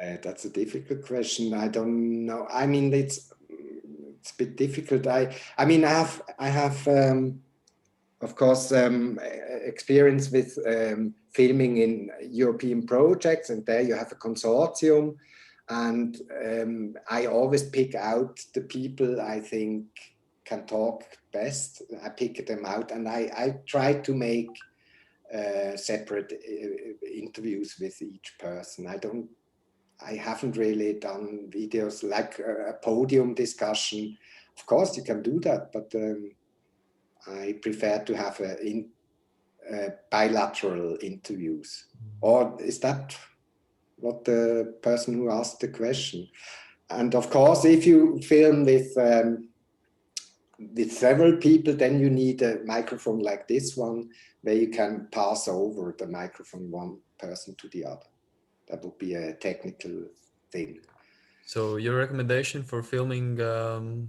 That's a difficult question. I don't know. I mean, it's a bit difficult. I mean, I have of course, experience with filming in European projects, and there you have a consortium, and I always pick out the people I think can talk best. I pick them out, and I try to make separate interviews with each person. I haven't really done videos like a podium discussion. Of course, you can do that, but I prefer to have bilateral interviews. Or is that what the person who asked the question? And of course, if you film with several people, then you need a microphone like this one, where you can pass over the microphone one person to the other. That would be a technical thing. So your recommendation for filming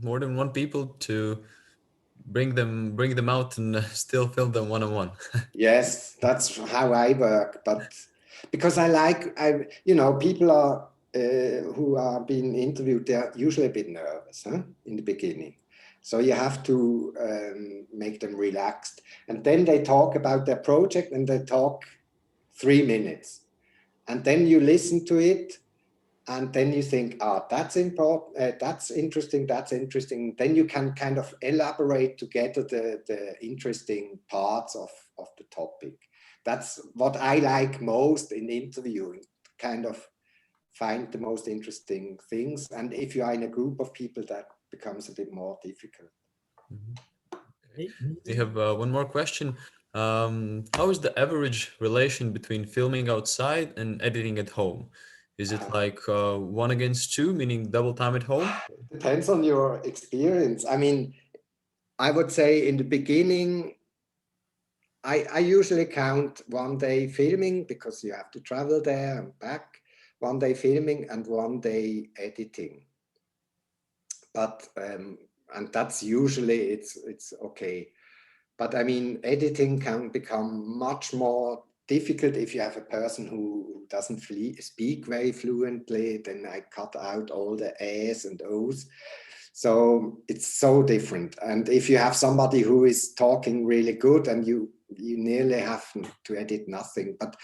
more than 1 people to bring them out and still film them one-on-one? Yes, that's how I work. But because people are who are being interviewed, they're usually a bit nervous in the beginning. So you have to make them relaxed. And then they talk about their project and they talk 3 minutes. And then you listen to it and then you think, that's important, that's interesting, that's interesting. Then you can kind of elaborate together the interesting parts of the topic. That's what I like most in interviewing, kind of find the most interesting things. And if you are in a group of people, that becomes a bit more difficult. Okay. We have one more question. How is the average relation between filming outside and editing at home? Is it like 1 against 2, meaning double time at home? It depends on your experience. I mean, I would say in the beginning, I usually count 1 day filming because you have to travel there and back, 1 day filming and 1 day editing. But, and that's usually, it's okay. But I mean, editing can become much more difficult if you have a person who doesn't speak very fluently. Then I cut out all the A's and O's. So it's so different. And if you have somebody who is talking really good, and you nearly have to edit nothing. But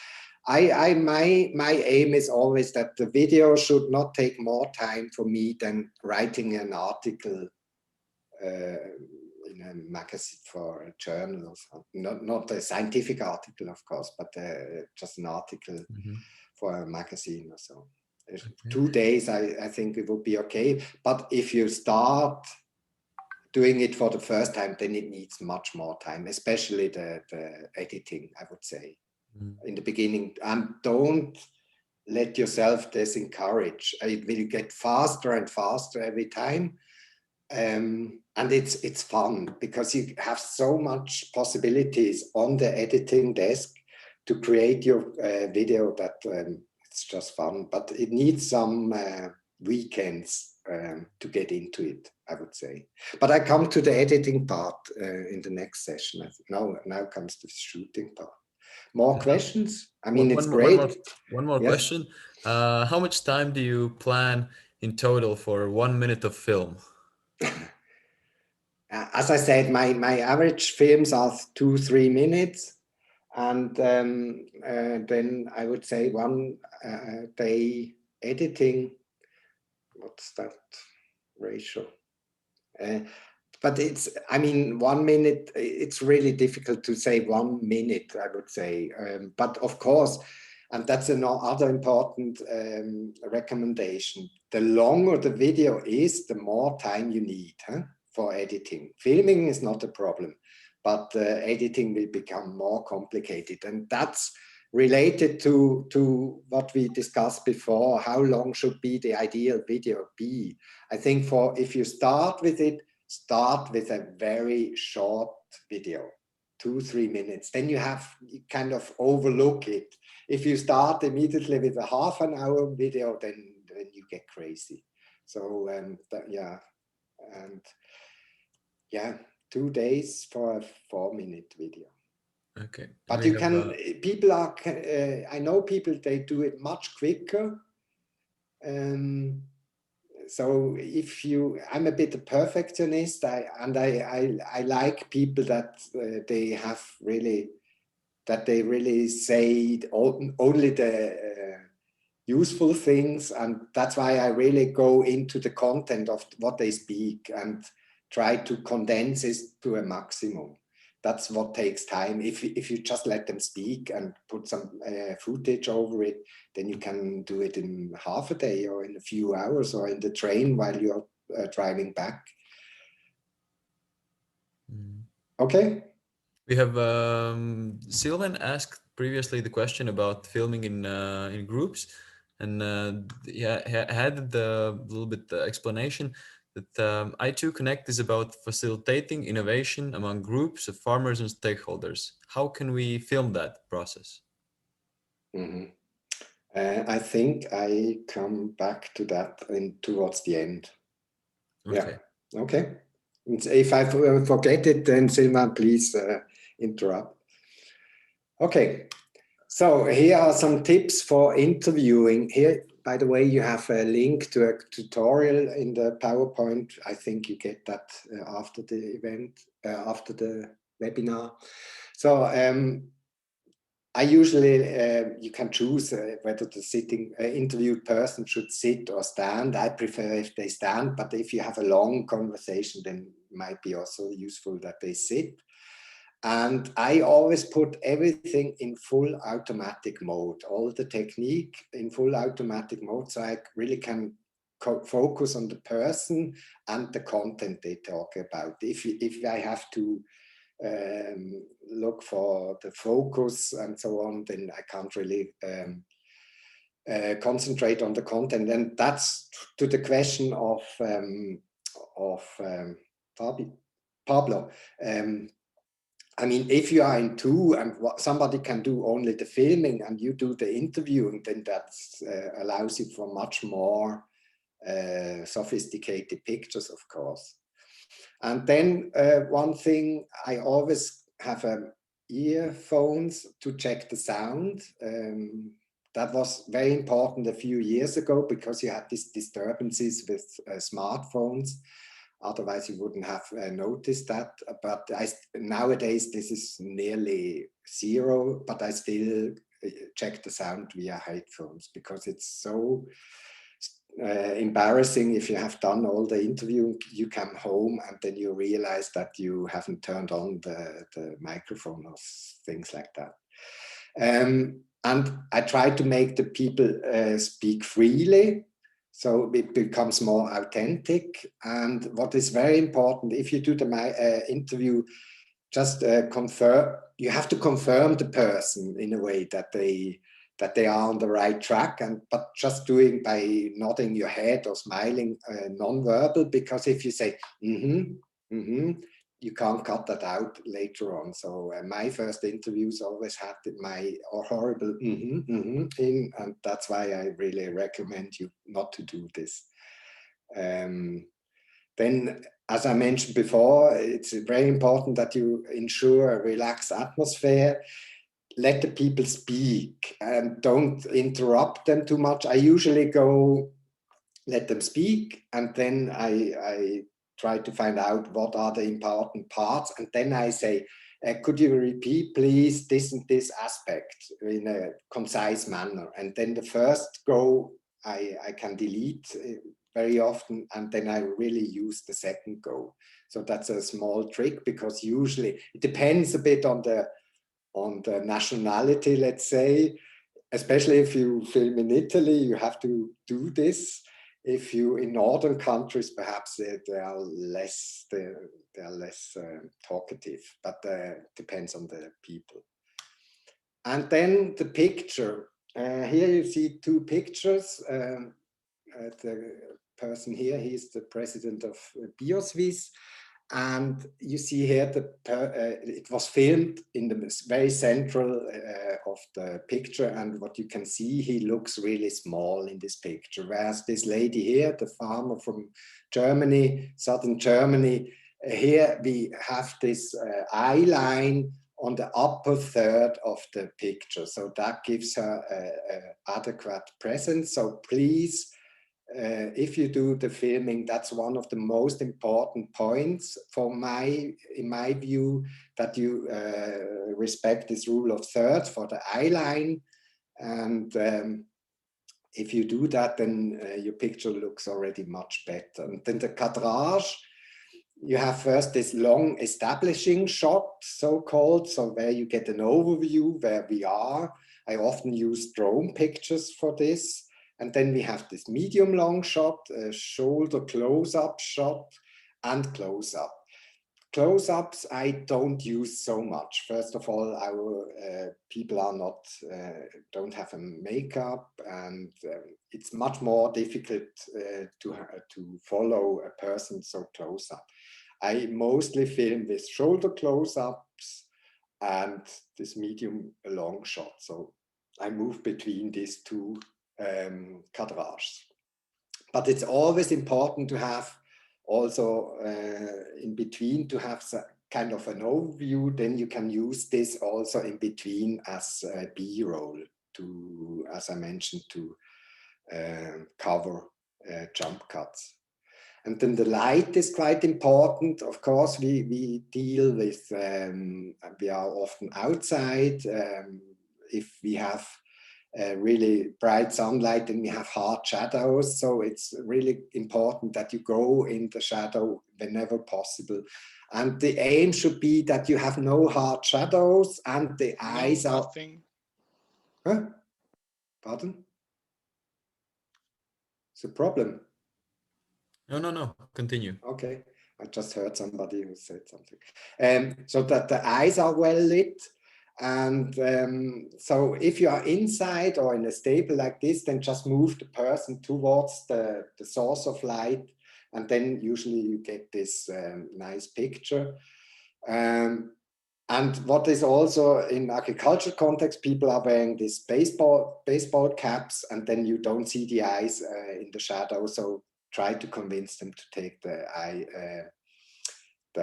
my aim is always that the video should not take more time for me than writing an article in a magazine for a journal or something. Not a scientific article, of course, but just an article for a magazine or so. Okay. 2 days, I think it would be okay. But if you start doing it for the first time, then it needs much more time, especially the editing, I would say, in the beginning. And don't let yourself disencourage. It will get faster and faster every time. And it's fun because you have so much possibilities on the editing desk to create your video that it's just fun. But it needs some weekends to get into it, I would say. But I come to the editing part in the next session. I think now comes the shooting part. More questions? I mean, it's great. One more question. How much time do you plan in total for 1 minute of film? As I said, my average films are 2-3 minutes. And then I would say 1 day editing. What's that ratio? But it's, I mean, 1 minute, it's really difficult to say 1 minute, I would say. But of course, and that's another important recommendation. The longer the video is, the more time you need for editing. Filming is not a problem, but editing will become more complicated. And that's related to what we discussed before. How long should be the ideal video be? I think if you start with it, start with a very short video, 2-3 minutes. Then you kind of overlook it. If you start immediately with a half an hour video, then you get crazy. So yeah, and yeah, 2 days for a 4-minute video. Okay. But you can, people are, I know people, they do it much quicker. So if I'm a bit a perfectionist, I like people that they really say only the useful things, and that's why I really go into the content of what they speak and try to condense it to a maximum. That's what takes time. If you just let them speak and put some footage over it, then you can do it in half a day or in a few hours or in the train while you're driving back. Okay. We have Sylvan asked previously the question about filming in groups, and had the little bit explanation that I2 Connect is about facilitating innovation among groups of farmers and stakeholders. How can we film that process? I think I come back to that towards the end. Okay. Yeah. Okay. If I forget it, then Sylvan, please interrupt. Okay. So here are some tips for interviewing. Here, by the way, you have a link to a tutorial in the PowerPoint. I think you get that after the event, after the webinar. So I usually, you can choose whether the interviewed person should sit or stand. I prefer if they stand, but if you have a long conversation, then it might be also useful that they sit. And I always put everything in full automatic mode, all the technique in full automatic mode, so I really can focus on the person and the content they talk about. If I have to look for the focus and so on, then I can't really concentrate on the content. And that's to the question of Pablo. I mean, if you are in two and somebody can do only the filming and you do the interviewing, then that allows you for much more sophisticated pictures, of course. And then one thing, I always have earphones to check the sound. That was very important a few years ago because you had these disturbances with smartphones. Otherwise, you wouldn't have noticed that. But nowadays, this is nearly zero, but I still check the sound via headphones because it's so embarrassing if you have done all the interview, you come home and then you realize that you haven't turned on the microphone or things like that. And I try to make the people speak freely, so it becomes more authentic. And what is very important, if you do the interview, just confirm, you have to confirm the person in a way that they are on the right track, but just doing by nodding your head or smiling non-verbal, because if you say you can't cut that out later on. So my first interviews always had my horrible in, and that's why I really recommend you not to do this. Then, as I mentioned before, it's very important that you ensure a relaxed atmosphere. Let the people speak and don't interrupt them too much. I usually go, let them speak, and then I try to find out what are the important parts. And then I say, could you repeat, please, this and this aspect in a concise manner? And then the first go, I can delete very often, and then I really use the second go. So that's a small trick, because usually it depends a bit on the nationality, let's say. Especially if you film in Italy, you have to do this. If you in northern countries, perhaps they are less talkative, but depends on the people. And then the picture. Here you see two pictures. The person here, he's the president of BioSwiss. And you see here, it was filmed in the very central of the picture. And what you can see, he looks really small in this picture. Whereas this lady here, the farmer from Germany, southern Germany, here we have this eye line on the upper third of the picture. So that gives her adequate presence. So please, if you do the filming, that's one of the most important points in my view, that you respect this rule of thirds for the eye line. And if you do that, then your picture looks already much better. And then the cadrage, you have first this long establishing shot, so-called, so where you get an overview where we are. I often use drone pictures for this. And then we have this medium long shot, shoulder close-up shot, and close-up. Close-ups I don't use so much. First of all, our people are not, don't have a makeup, and it's much more difficult to follow a person so close-up. I mostly film with shoulder close-ups and this medium long shot. So I move between these two cadrages. But it's always important to have also in between, to have kind of an overview. Then you can use this also in between as B-roll, to, as I mentioned, to cover jump cuts. And then the light is quite important. Of course, we deal with, we are often outside. If we have really bright sunlight, then we have hard shadows. So it's really important that you go in the shadow whenever possible. And the aim should be that you have no hard shadows and the eyes are... Nothing. Huh? Pardon? It's a problem. No. Continue. Okay, I just heard somebody who said something. So that the eyes are well lit. And so if you are inside or in a stable like this, then just move the person towards the source of light. And then usually you get this nice picture. And what is also in agricultural context, people are wearing these baseball caps, and then you don't see the eyes in the shadow. So try to convince them to take the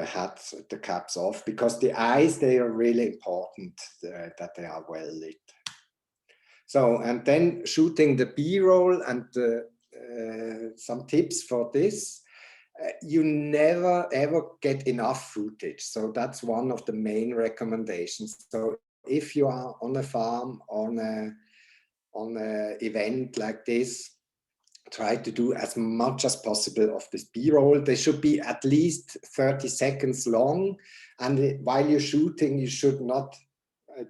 hats, the caps off, because the eyes, they are really important that they are well lit. So, and then shooting the B-roll, and some tips for this. You never ever get enough footage. So that's one of the main recommendations. So if you are on a farm, on a event like this, try to do as much as possible of this B-roll. They should be at least 30 seconds long. And while you're shooting, you should not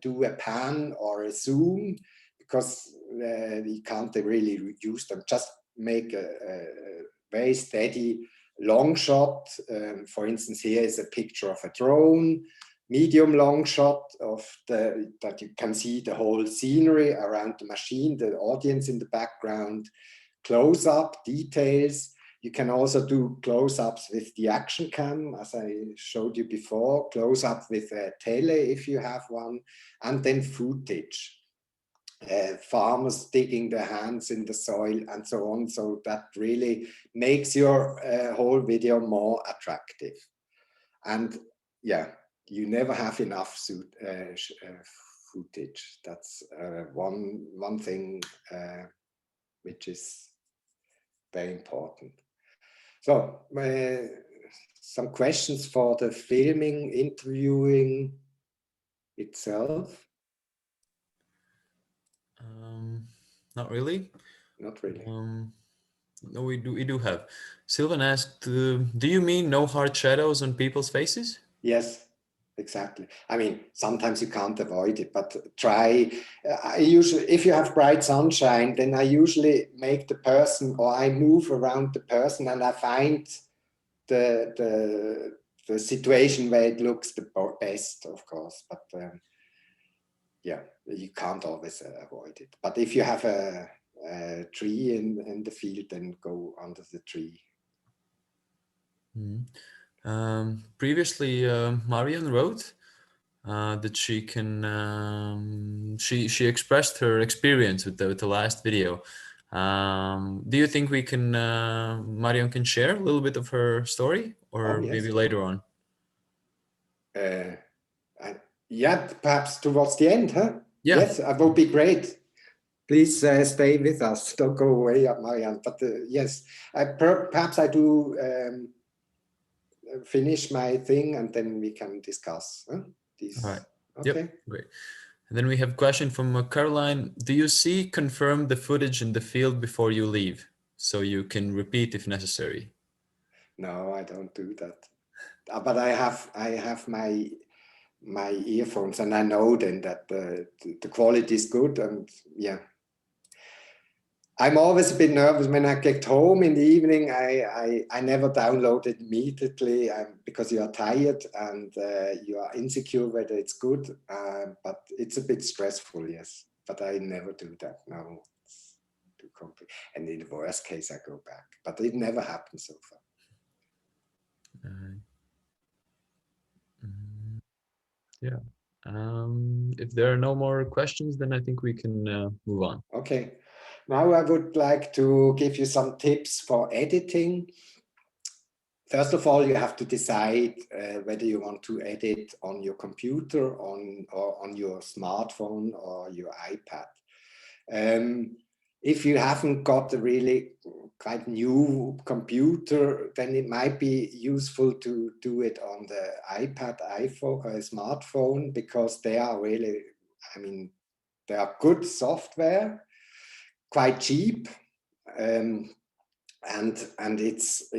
do a pan or a zoom, because you can't really use them. Just make a very steady long shot. For instance, here is a picture of a drone, medium long shot of that you can see the whole scenery around the machine, the audience in the background, close up details. You can also do close-ups with the action cam, as I showed you before, close up with a tele if you have one, and then footage. Farmers digging their hands in the soil and so on. So that really makes your whole video more attractive. And yeah, you never have enough footage. That's one thing which is very important. So some questions for the filming, interviewing itself. Not really. Not really. No, we do have. Sylvan asked, do you mean no hard shadows on people's faces? Yes, exactly. I mean, sometimes you can't avoid it, but try. I usually, if you have bright sunshine, then I usually make the person, or I move around the person, and I find the situation where it looks the best, of course. But yeah, you can't always avoid it. But if you have a tree in the field, then go under the tree. Previously, Marion wrote that she can. She expressed her experience with the last video. Do you think we can? Marion can share a little bit of her story, or yes. maybe later on? Yeah, perhaps towards the end, huh? Yeah. Yes, that would be great. Please stay with us. Don't go away, Marianne. But yes, perhaps I do finish my thing, and then we can discuss these. All right. Okay. Yep. Great. And then we have a question from Caroline. Do you confirm the footage in the field before you leave, so you can repeat if necessary? No, I don't do that. But I have my earphones, and I know then that the quality is good, and yeah. I'm always a bit nervous when I get home in the evening. I never download it immediately because you are tired and you are insecure whether it's good, but it's a bit stressful, yes. But I never do that, no. It's too complicated. And in the worst case, I go back, but it never happened so far. Yeah. If there are no more questions, then I think we can move on. Okay. Now I would like to give you some tips for editing. First of all, you have to decide whether you want to edit on your computer, or on your smartphone or your iPad. if you haven't got a really quite new computer, then it might be useful to do it on the iPad, iPhone, or smartphone, because they are really, I mean, they are good software, quite cheap, and it's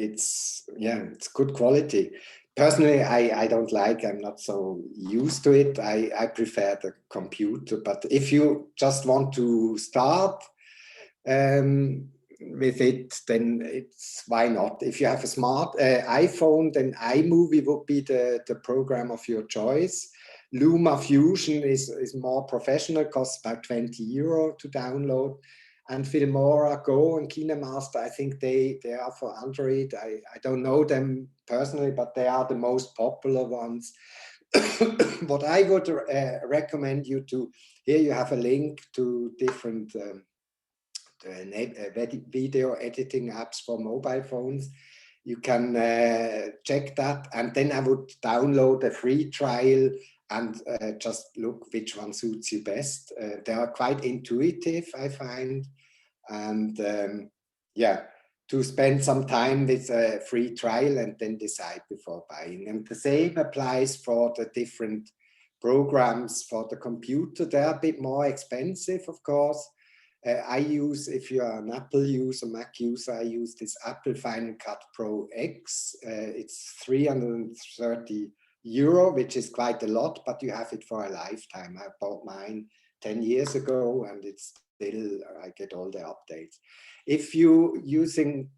good quality. Personally, I don't like, I'm not so used to it. I prefer the computer, but if you just want to start with it, then it's, why not? If you have a smart iPhone, then iMovie would be the program of your choice. Luma Fusion is more professional, costs about €20 to download. And Filmora Go and KineMaster, I think they are for Android. I don't know them personally, but they are the most popular ones. What I would recommend you to, here you have a link to different video editing apps for mobile phones. You can check that, and then I would download a free trial and just look which one suits you best. They are quite intuitive, I find, and to spend some time with a free trial and then decide before buying. And the same applies for the different programs for the computer. They're a bit more expensive, of course. I use, if you are an Apple user, Mac user, I use this Apple Final Cut Pro X. It's €330, which is quite a lot, but you have it for a lifetime. I bought mine 10 years ago, and it's still, I get all the updates. If you're using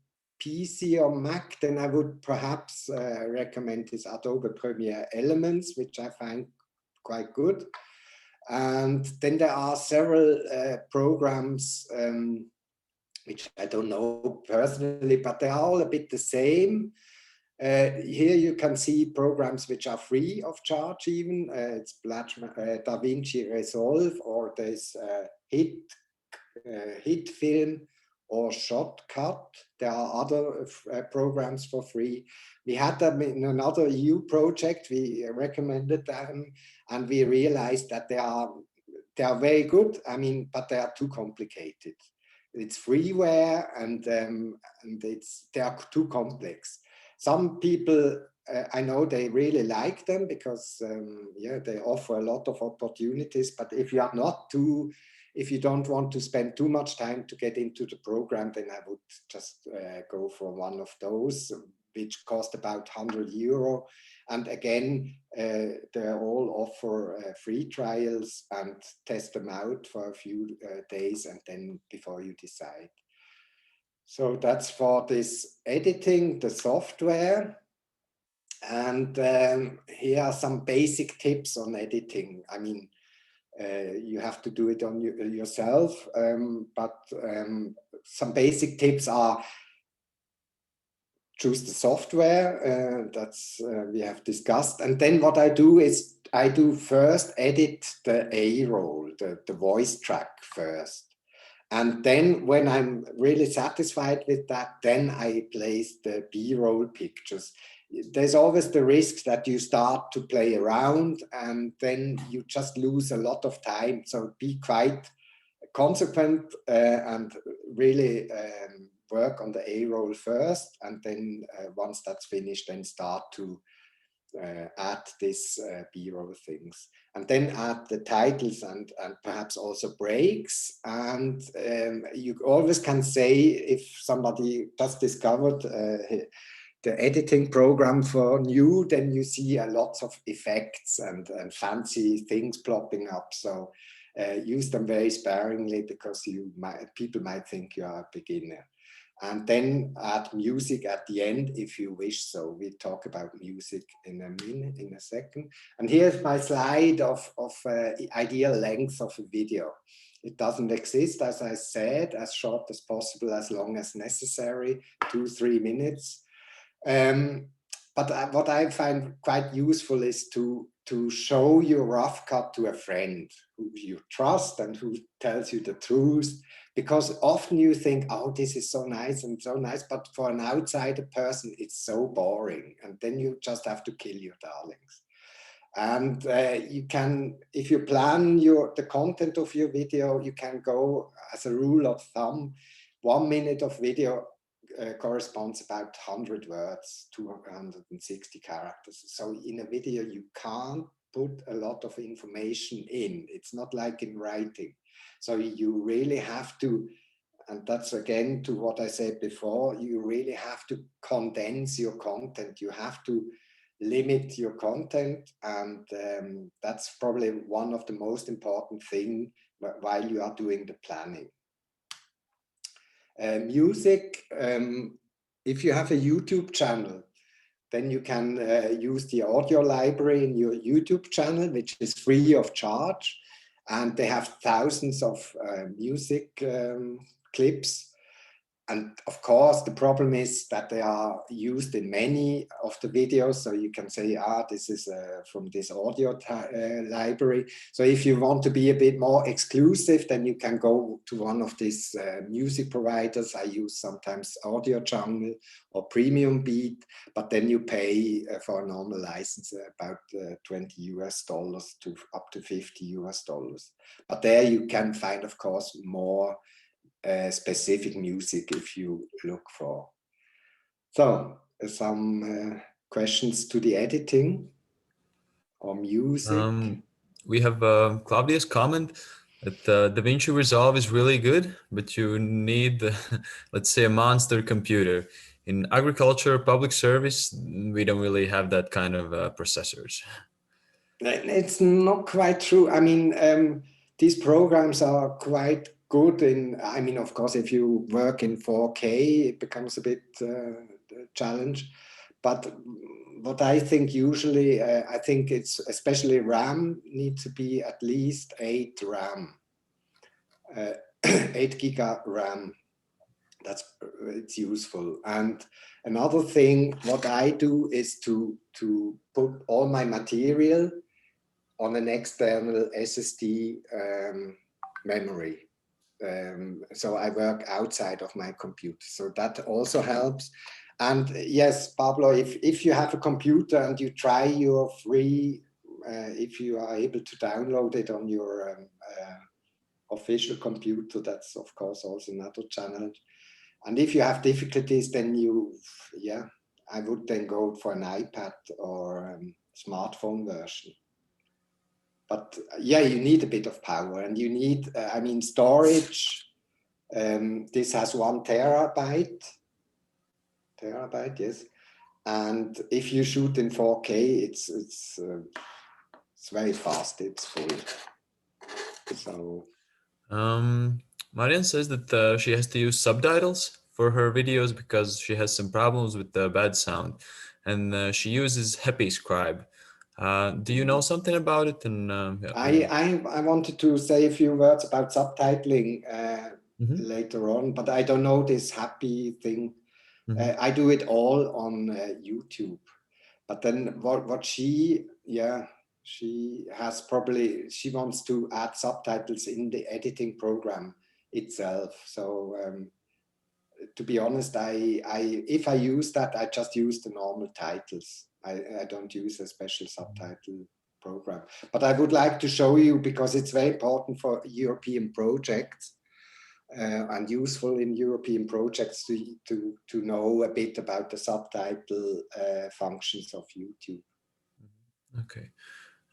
PC or Mac, then I would perhaps recommend this Adobe Premiere Elements, which I find quite good. And then there are several programs which I don't know personally, but they are all a bit the same. Here you can see programs which are free of charge even. It's DaVinci Resolve, or there's Hit Film or Shotcut. There are other programs for free. We had them in another EU project. We recommended them, and we realized that they are very good. I mean, but they are too complicated. It's freeware, and they are too complex. Some people, I know, they really like them because they offer a lot of opportunities. But if you are not too, if you don't want to spend too much time to get into the program, then I would just go for one of those, which cost about €100. And again, they all offer free trials, and test them out for a few days, and then before you decide. So that's for this editing, the software. And here are some basic tips on editing. I mean, you have to do it on yourself, but some basic tips are: choose the software, that's we have discussed. And then what I do is I do first edit the A-roll, the voice track first. And then when I'm really satisfied with that, then I place the B-roll pictures. There's always the risk that you start to play around and then you just lose a lot of time. So be quite consequent and really work on the A-roll first. And then once that's finished, then start to add this B-roll things. And then add the titles and perhaps also breaks. And you always can say, if somebody just discovered the editing program for new, then you see lots of effects and fancy things plopping up. So use them very sparingly, because people might think you are a beginner. And then add music at the end if you wish. So we talk about music in a second. And here's my slide of ideal length of a video. It doesn't exist, as I said, as short as possible, as long as necessary, 2-3 minutes. But what I find quite useful is to show your rough cut to a friend who you trust and who tells you the truth, because often you think, oh, this is so nice and so nice, but for an outsider person, it's so boring. And then you just have to kill your darlings. And you can, if you plan the content of your video, you can go, as a rule of thumb, 1 minute of video corresponds about 100 words, 260 characters. So in a video, you can't put a lot of information in. It's not like in writing. So you really have to, and that's again to what I said before, you really have to condense your content. You have to limit your content, and that's probably one of the most important things while you are doing the planning. Music, if you have a YouTube channel, then you can use the audio library in your YouTube channel, which is free of charge. And they have thousands of music clips. And of course, the problem is that they are used in many of the videos. So you can say, this is from this audio library. So if you want to be a bit more exclusive, then you can go to one of these music providers. I use sometimes Audio Jungle or Premium Beat, but then you pay for a normal license about $20 to up to $50. But there you can find, of course, more specific music if you look for. So some questions to the editing or music. We have Claudia's comment that DaVinci Resolve is really good, but you need, let's say, a monster computer. In agriculture, public service, we don't really have that kind of processors. It's not quite true. I mean, these programs are quite good in, I mean, of course, if you work in 4K, it becomes a bit challenge. But what I think usually, I think it's especially RAM needs to be at least 8 RAM, 8 giga RAM. It's useful. And another thing, what I do is to put all my material on an external SSD memory. So I work outside of my computer. So that also helps. And yes, Pablo, if you have a computer and you try your free, if you are able to download it on your official computer, that's of course also another challenge. And if you have difficulties, then I would then go for an iPad or smartphone version. But yeah, you need a bit of power, and you need, I mean, storage. This has 1 terabyte, yes. And if you shoot in 4K, it's very fast. It's full. So. Marian says that she has to use subtitles for her videos because she has some problems with the bad sound, and she uses Happy Scribe. Do you know something about it? And I wanted to say a few words about subtitling later on, but I don't know this Happy thing. I do it all on YouTube. But then what she has probably, she wants to add subtitles in the editing program itself. So to be honest, if I use that, I just use the normal titles. I don't use a special subtitle program. But I would like to show you, because it's very important for European projects and useful in European projects to know a bit about the subtitle functions of YouTube. Okay.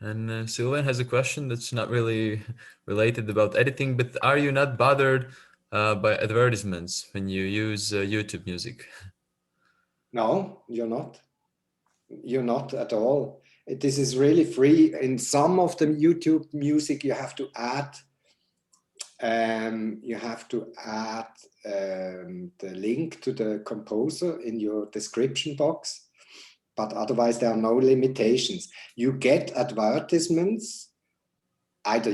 And Sylvain has a question that's not really related about editing, but are you not bothered by advertisements when you use YouTube music? No, you're not. You're not at all. This is really free. In some of the YouTube music, you have to add the link to the composer in your description box. But otherwise, there are no limitations. You get advertisements, either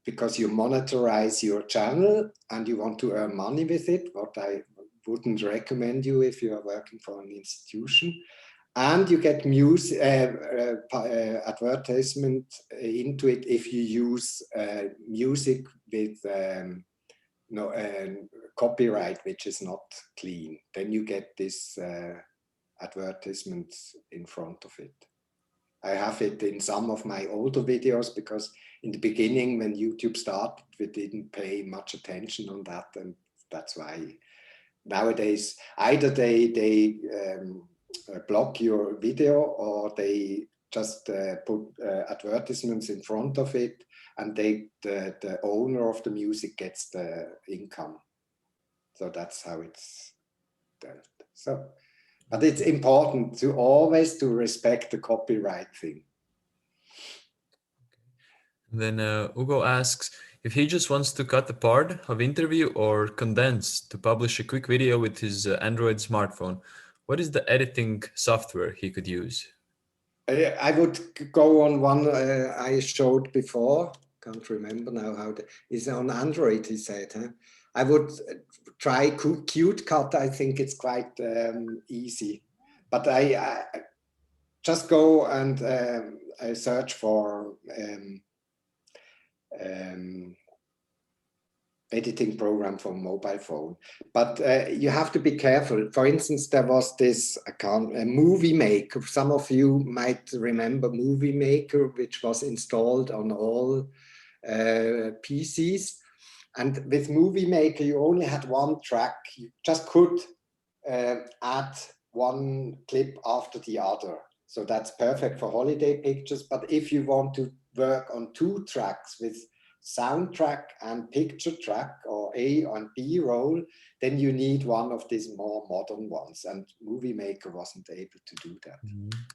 because you monetize your channel and you want to earn money with it, what I wouldn't recommend you if you are working for an institution. And you get advertisement into it if you use music with copyright, which is not clean. Then you get this advertisements in front of it. I have it in some of my older videos, because in the beginning when YouTube started, we didn't pay much attention on that, and that's why nowadays either they block your video, or they just put advertisements in front of it, and the owner of the music gets the income. So that's how it's done. So, but it's important to always to respect the copyright thing. Then Ugo asks if he just wants to cut a part of interview or condense to publish a quick video with his Android smartphone, what is the editing software he could use? I would go on one I showed before. Can't remember now how is on Android. He said, huh? I would try Cute Cut. I think it's quite easy, but I just go and I search for editing program for mobile phone. But you have to be careful. For instance, there was this account, Movie Maker. Some of you might remember Movie Maker, which was installed on all PCs. And with Movie Maker, you only had one track. You just could add one clip after the other. So that's perfect for holiday pictures. But if you want to work on 2 tracks with soundtrack and picture track, or A and B roll, then you need one of these more modern ones, and Movie Maker wasn't able to do that.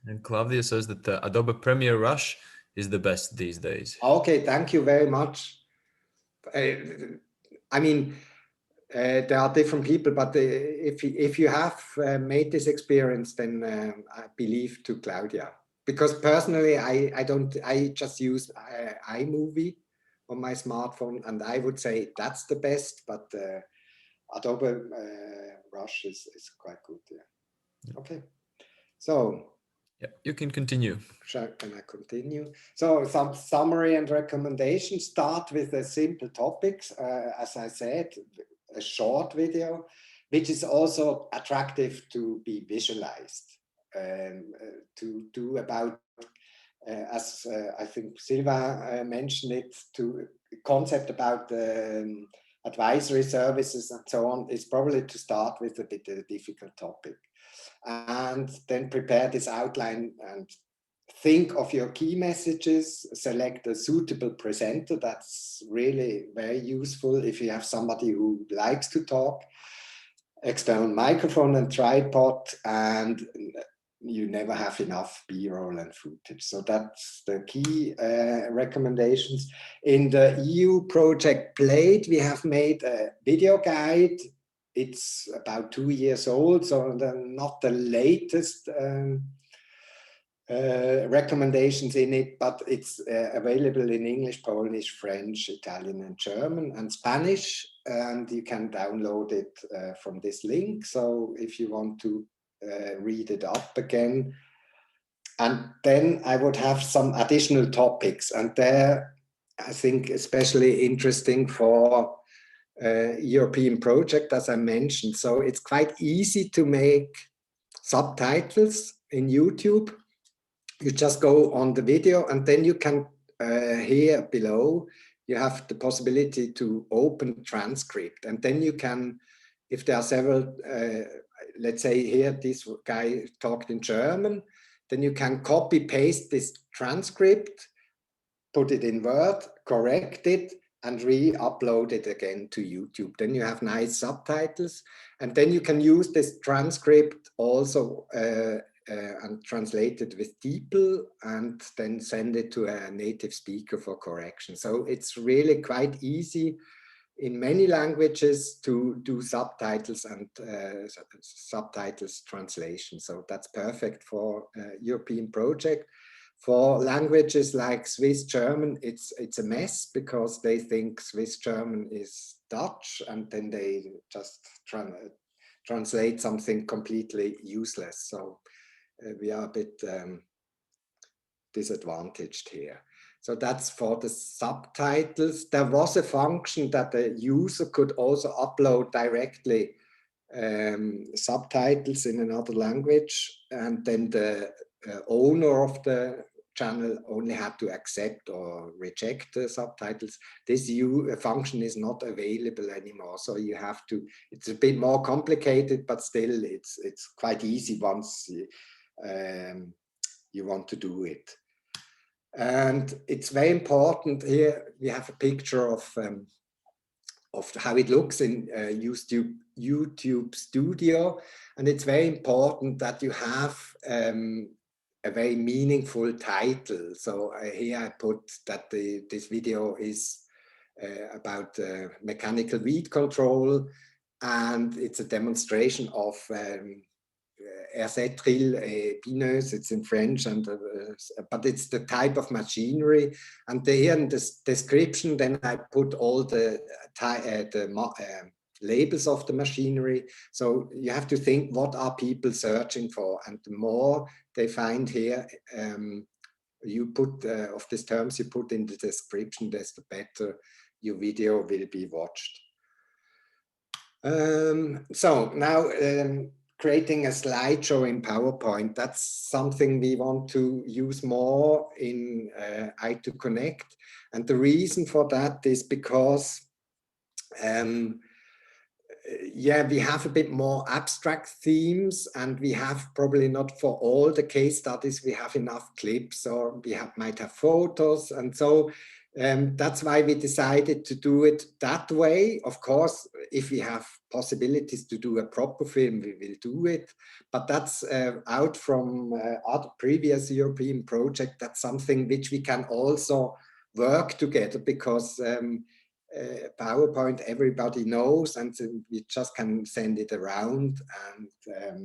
And Claudia says that the Adobe Premiere Rush is the best these days. Okay, thank you very much. I mean, there are different people, but if you have made this experience, then I believe to Claudia, because personally I just use iMovie on my smartphone, and I would say that's the best, but Adobe Rush is quite good. Yeah. Okay, so yeah, you can continue. Can I continue? So some summary and recommendations. Start with the simple topics. As I said, a short video, which is also attractive to be visualized, to do about as I think Silva mentioned it, to concept about advisory services and so on, is probably to start with a bit of a difficult topic, and then prepare this outline and think of your key messages, select a suitable presenter. That's really very useful if you have somebody who likes to talk, external microphone and tripod, and you never have enough B-roll and footage. So that's the key recommendations. In the EU project Blade, we have made a video guide. It's about 2 years old, so not the latest recommendations in it, but it's available in English, Polish, French, Italian, and German, and Spanish, and you can download it from this link. So if you want to read it up again. And then I would have some additional topics, and there I think especially interesting for European project, as I mentioned. So it's quite easy to make subtitles in YouTube. You just go on the video, and then you can here below you have the possibility to open transcript, and then you can, if there are several let's say here this guy talked in German, then you can copy paste this transcript, put it in Word, correct it, and re-upload it again to YouTube. Then you have nice subtitles, and then you can use this transcript also and translate it with DeepL, and then send it to a native speaker for correction. So it's really quite easy in many languages to do subtitles and subtitles translation. So that's perfect for European project. For languages like Swiss German, it's a mess, because they think Swiss German is Dutch, and then they just translate something completely useless. So we are a bit disadvantaged here. So that's for the subtitles. There was a function that the user could also upload directly subtitles in another language, and then the owner of the channel only had to accept or reject the subtitles. This function is not available anymore. So you have to, it's a bit more complicated, but still it's quite easy once you want to do it. And it's very important here. We have a picture of how it looks in YouTube Studio. And it's very important that you have a very meaningful title. So here I put that this video is about mechanical weed control, and it's a demonstration of ersättril bineuse. It's in French, and but it's the type of machinery. And here in this description, then I put all the labels of the machinery. So you have to think, what are people searching for? And the more they find here, you put of these terms you put in the description, desto better your video will be watched. So now creating a slideshow in PowerPoint, that's something we want to use more in i2Connect. And the reason for that is because yeah, we have a bit more abstract themes, and we have probably not for all the case studies we have enough clips, or we might have photos. And so that's why we decided to do it that way. Of course, if we have possibilities to do a proper film, we will do it. But that's out from other previous European projects. That's something which we can also work together, because PowerPoint everybody knows, and we just can send it around and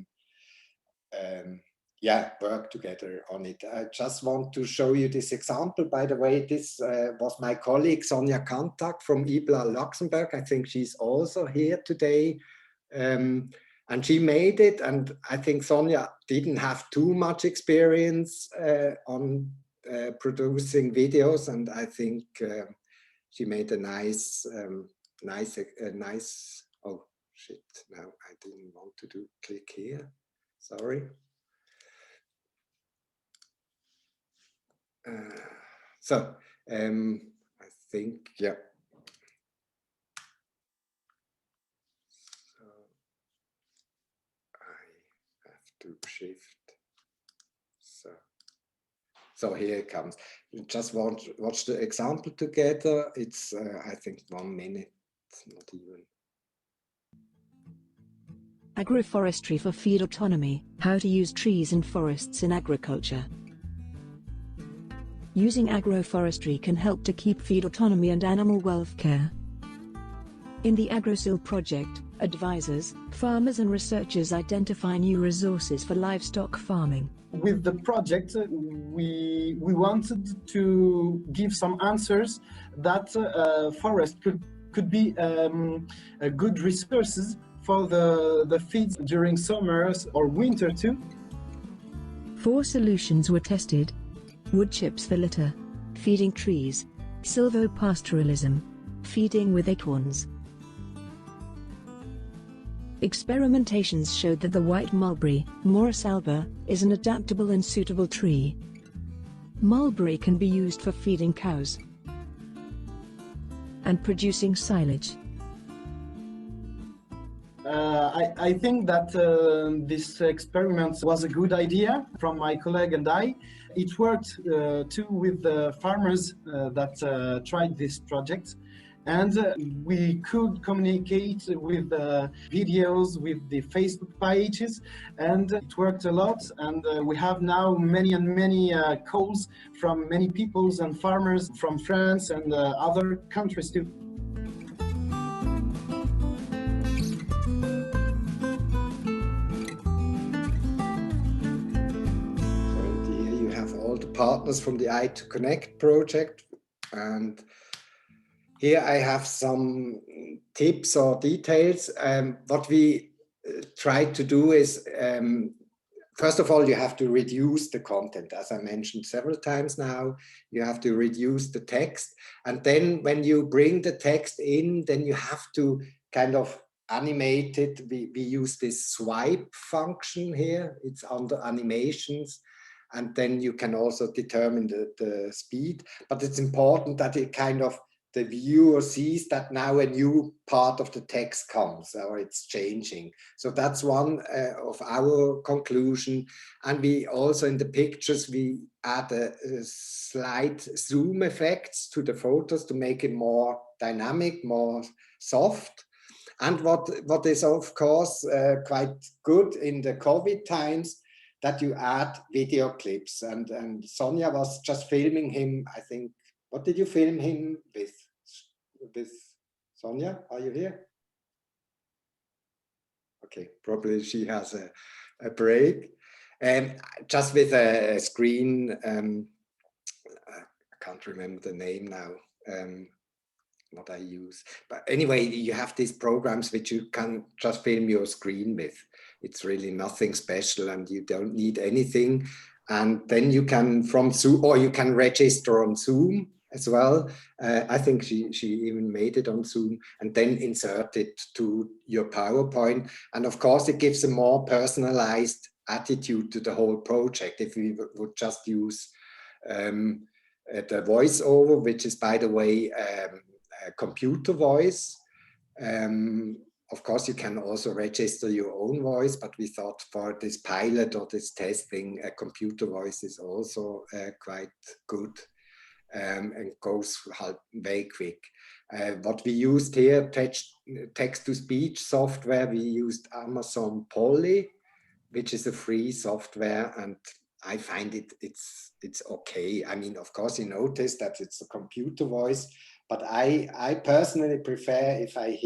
yeah, work together on it. I just want to show you this example. By the way, this was my colleague Sonja Kantak from IBLA Luxembourg. I think she's also here today. And she made it, and I think Sonja didn't have too much experience on producing videos, and I think she made a nice, oh shit, now I didn't want to click here, sorry. So I think, yeah. So I have to shift. So here it comes. You just watch the example together. It's, I think, 1 minute, not even. Agroforestry for feed autonomy, how to use trees and forests in agriculture. Using agroforestry can help to keep feed autonomy and animal welfare. In the AgroSil project, advisors, farmers and researchers identify new resources for livestock farming. With the project, we wanted to give some answers that forest could be a good resources for the feeds during summers or winter too. 4 solutions were tested: wood chips for litter, feeding trees, silvopastoralism, feeding with acorns. Experimentations showed that the white mulberry, Morus alba, is an adaptable and suitable tree. Mulberry can be used for feeding cows and producing silage. I think that this experiment was a good idea from my colleague and I. It worked too with the farmers that tried this project. And we could communicate with videos, with the Facebook pages, and it worked a lot. And we have now many calls from many peoples and farmers from France and other countries too. So here you have all the partners from the i2Connect project, and here I have some tips or details. What we try to do is, first of all, you have to reduce the content. As I mentioned several times now, you have to reduce the text. And then when you bring the text in, then you have to kind of animate it. We use this swipe function here. It's under animations. and then you can also determine the speed. But it's important that it kind of, the viewer sees that now a new part of the text comes, or it's changing. So that's one of our conclusion. And we also, in the pictures, we add a slight zoom effects to the photos to make it more dynamic, more soft. And what is of course quite good in the COVID times, that you add video clips. And Sonia was just filming him, I think. What did you film him with? With Sonia, are you here? Okay, probably she has a break. Just with a screen, I can't remember the name now, what I use. But anyway, you have these programs which you can just film your screen with. It's really nothing special and you don't need anything. And then you can, from Zoom, or you can register on Zoom as well. I think she even made it on Zoom, and then insert it to your PowerPoint. And of course, it gives a more personalized attitude to the whole project. If we would just use the voiceover, which is, by the way, a computer voice. Of course, you can also register your own voice, but we thought for this pilot or this testing, a computer voice is also quite good. And goes very quick. What we used here, text-to-speech software, we used Amazon Polly, which is a free software, and I find it's okay. I mean, of course, you notice that it's a computer voice, but I personally prefer if I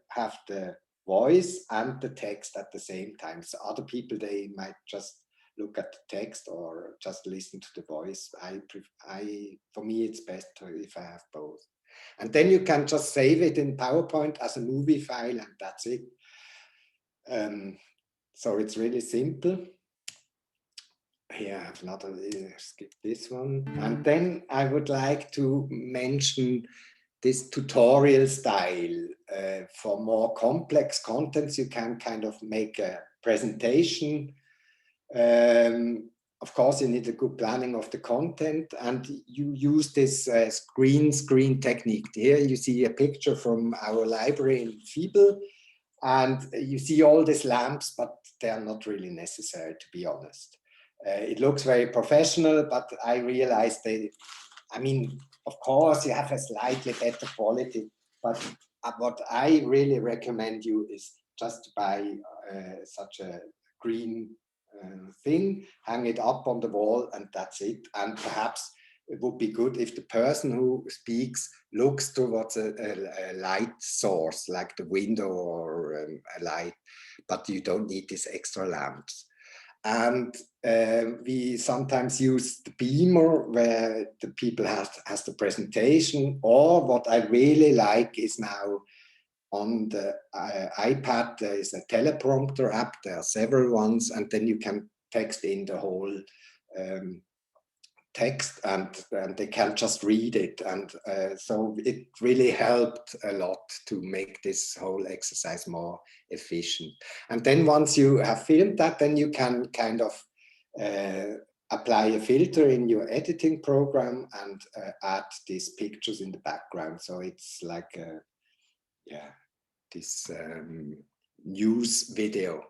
have the voice and the text at the same time. So other people, they might just look at the text or just listen to the voice. For me, it's best if I have both. And then you can just save it in PowerPoint as a movie file, and that's it. So it's really simple. Here I have another, skip this one. And then I would like to mention this tutorial style. For more complex contents, you can kind of make a presentation. Of course, you need a good planning of the content, and you use this green screen technique. Here you see a picture from our library in Fiebel, and you see all these lamps, but they are not really necessary, to be honest. It looks very professional, but I realized I mean, of course, you have a slightly better quality, but what I really recommend you is just to buy such a green thing, hang it up on the wall, and that's it. And perhaps it would be good if the person who speaks looks towards a light source, like the window or a light, but you don't need these extra lamps. And we sometimes use the beamer where the people has the presentation, or what I really like is now on the iPad, there is a teleprompter app, there are several ones, and then you can text in the whole text and they can just read it. And so it really helped a lot to make this whole exercise more efficient. And then once you have filmed that, then you can kind of apply a filter in your editing program and add these pictures in the background. So it's like this news video.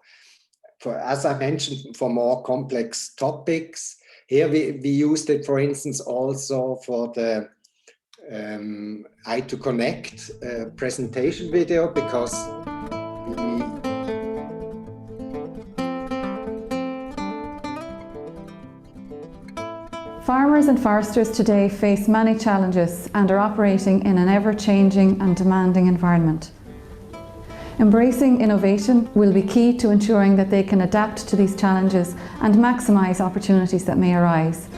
As I mentioned, for more complex topics, here we used it, for instance, also for the I2Connect presentation video, because Farmers and foresters today face many challenges and are operating in an ever-changing and demanding environment. Embracing innovation will be key to ensuring that they can adapt to these challenges and maximise opportunities that may arise.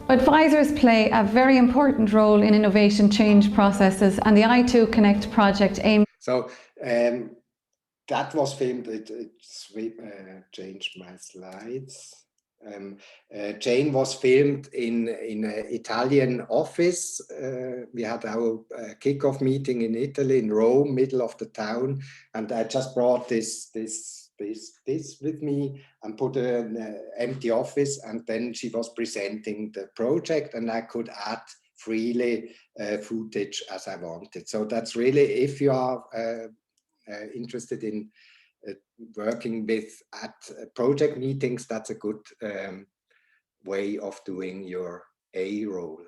Advisors play a very important role in innovation change processes, and the I2Connect project aims... So that was filmed, changed my slides. Jane was filmed in an Italian office. We had our kickoff meeting in Italy, in Rome, middle of the town, and I just brought this this with me and put an empty office, and then she was presenting the project, and I could add freely footage as I wanted. So that's really, if you are interested in working with at project meetings, that's a good way of doing your A role.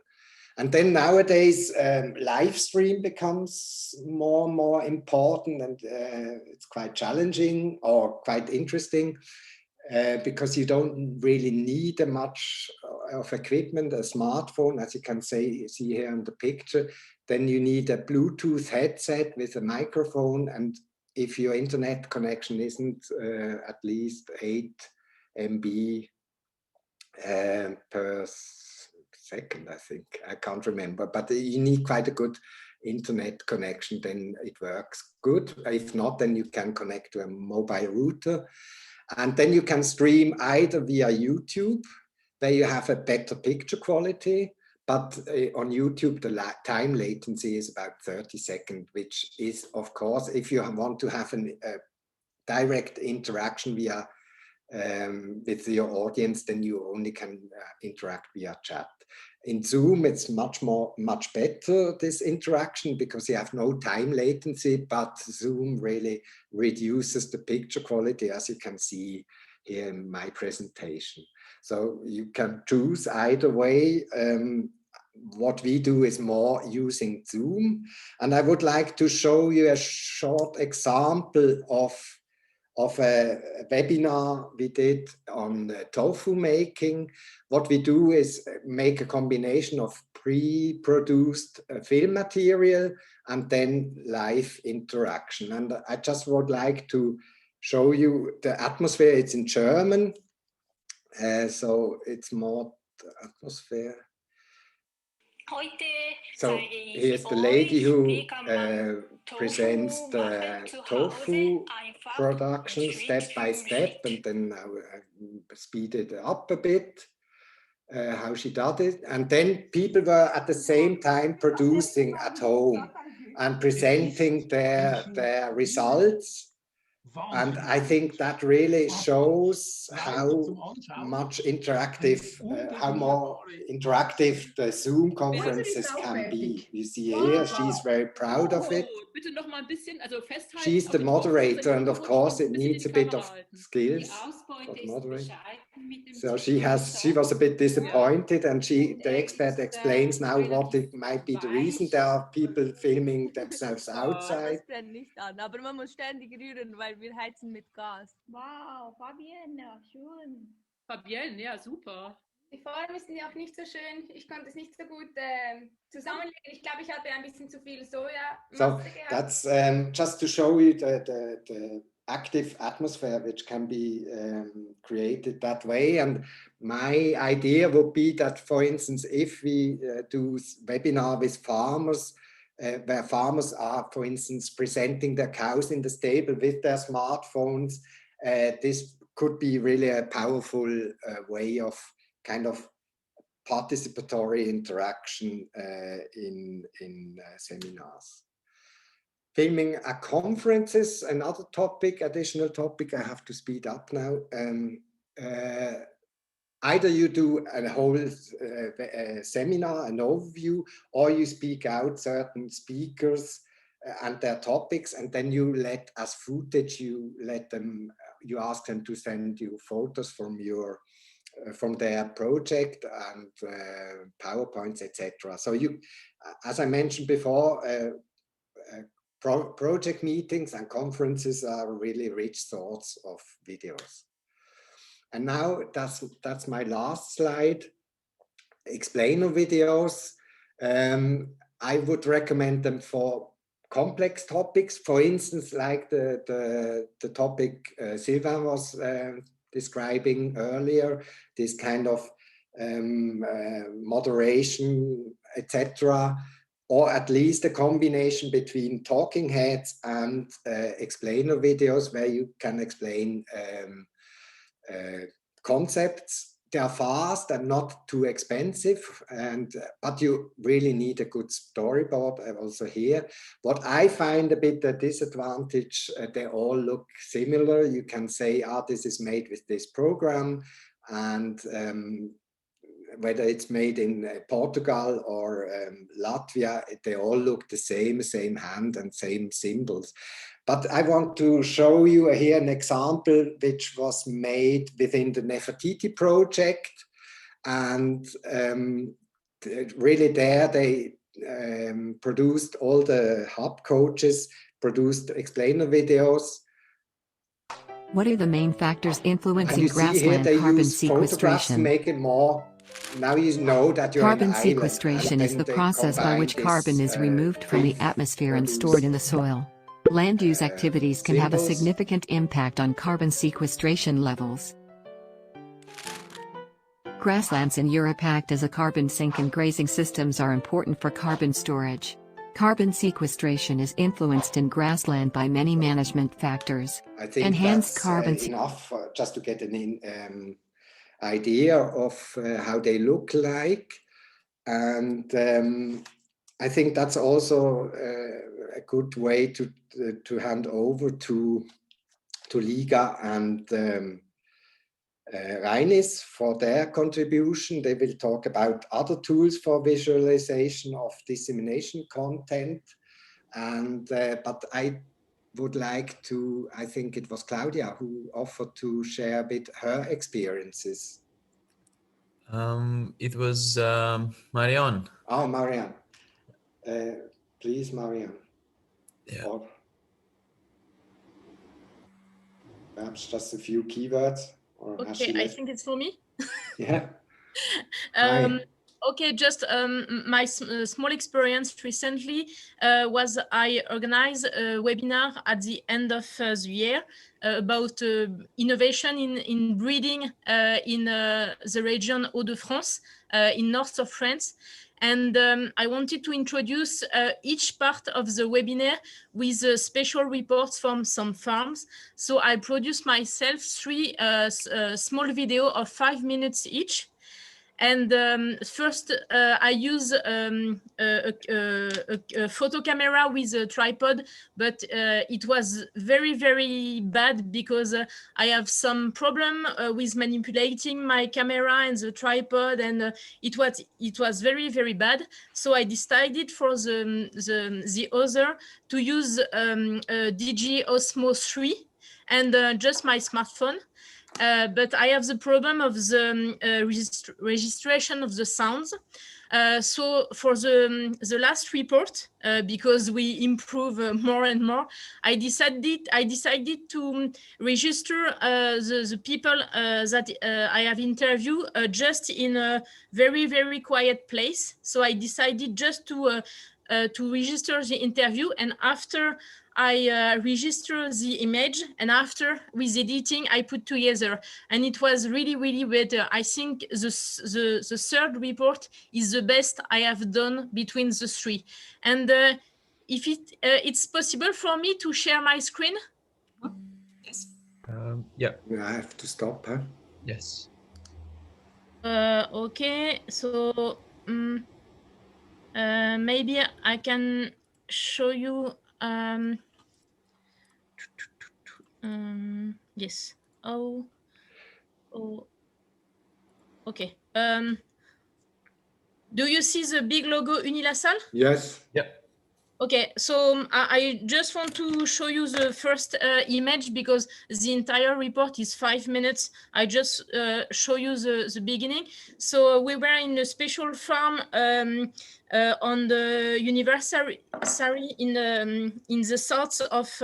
And then nowadays, live stream becomes more and more important, and it's quite challenging or quite interesting because you don't really need much of equipment, a smartphone, as you can see here in the picture. Then you need a Bluetooth headset with a microphone, and if your internet connection isn't at least 8 MB per second, I think, I can't remember, but you need quite a good internet connection, then it works good. If not, then you can connect to a mobile router, and then you can stream either via YouTube, where you have a better picture quality, but on YouTube the time latency is about 30 seconds, which is, of course, if you want to have a direct interaction via with your audience, then you only can interact via chat. In Zoom, it's much better, this interaction, because you have no time latency, but Zoom really reduces the picture quality, as you can see here in my presentation. So you can choose either way. What we do is more using Zoom, and I would like to show you a short example of a webinar we did on tofu making. What we do is make a combination of pre-produced film material and then live interaction. And I just would like to show you the atmosphere. It's in German, so it's more the atmosphere. So here's the lady who presents the tofu production step by step, and then I speed it up a bit, how she does it. And then people were at the same time producing at home and presenting their results. And I think that really shows how much how more interactive the Zoom conferences can be. You see here, she's very proud of it. She's the moderator, and of course it needs a bit of skills for the moderator. So she was a bit disappointed, and the expert explains now what it might be the reason. There are people filming themselves outside. Aber man muss ständig rühren, weil wir heizen mit Gas. Wow, Fabienne, schön. Fabienne, ja, super. Die Formen sind ja auch nicht so schön. Ich konnte es nicht so gut zusammenlegen. Ich glaube, ich hatte ein bisschen zu viel Soja. So that's just to show you the active atmosphere which can be created that way. And my idea would be that, for instance, if we do webinar with farmers, where farmers are, for instance, presenting their cows in the stable with their smartphones, this could be really a powerful way of kind of participatory interaction in seminars. Filming at conferences, another topic, additional topic. I have to speed up now. Either you do a whole seminar, an overview, or you speak out certain speakers and their topics, and then you let as footage, you ask them to send you photos from their project and PowerPoints, etc. So you, as I mentioned before, project meetings and conferences are really rich source of videos. And now that's my last slide. Explainer videos. I would recommend them for complex topics. For instance, like the topic Sylvain was describing earlier, this kind of moderation, etc. Or at least a combination between talking heads and explainer videos, where you can explain concepts they are fast and not too expensive, but you really need a good storyboard also here. What I find a bit a disadvantage, they all look similar. You can say, this is made with this program, and whether it's made in Portugal or Latvia, they all look the same hand and same symbols. But I want to show you here an example which was made within the Nefertiti project. And really there they produced all the hub coaches, produced explainer videos. What are the main factors influencing and grassland carbon sequestration? To make it more. Now you know that you're Carbon an island, sequestration is the process by which carbon is removed from the atmosphere and stored in the soil. Land use activities can have a significant impact on carbon sequestration levels. Grasslands in Europe act as a carbon sink, and grazing systems are important for carbon storage. Carbon sequestration is influenced in grassland by many management factors. I think Enhanced that's carbon enough just to get an idea of how they look like. And I think that's also a good way to hand over to Liga and Reinis for their contribution. They will talk about other tools for visualization of dissemination content. And but I would like to, I think it was Claudia who offered to share a bit her experiences. It was Marianne. Oh, Marianne. Please, Marianne. Yeah. Or perhaps just a few keywords. Or okay, I think it's for me. Yeah. Okay, just my small experience recently was I organized a webinar at the end of the year about innovation in breeding in the region Hauts-de-France in north of France. And I wanted to introduce each part of the webinar with special reports from some farms. So I produced myself 3 small videos of 5 minutes each. And first, I use a photo camera with a tripod, but it was very, very bad because I have some problem with manipulating my camera and the tripod, and it was very, very bad. So I decided for the other to use DJI Osmo 3 and just my smartphone. But I have the problem of the registration of the sounds. So for the last report, because we improve more and more, I decided to register the people that I have interviewed just in a very, very quiet place. So I decided just to register the interview, and after I register the image, and after with editing I put together, and it was really, really better. I think the third report is the best I have done between the 3. And if it's possible for me to share my screen. Yes. Yeah. I have to stop, huh? Yes. Okay, so maybe I can show you. Yes. Oh. Okay. Do you see the big logo Unilassal? Yes. Yeah. Okay, so I just want to show you the first image because the entire report is 5 minutes. I just show you the beginning. So we were in a special farm on the university in the south of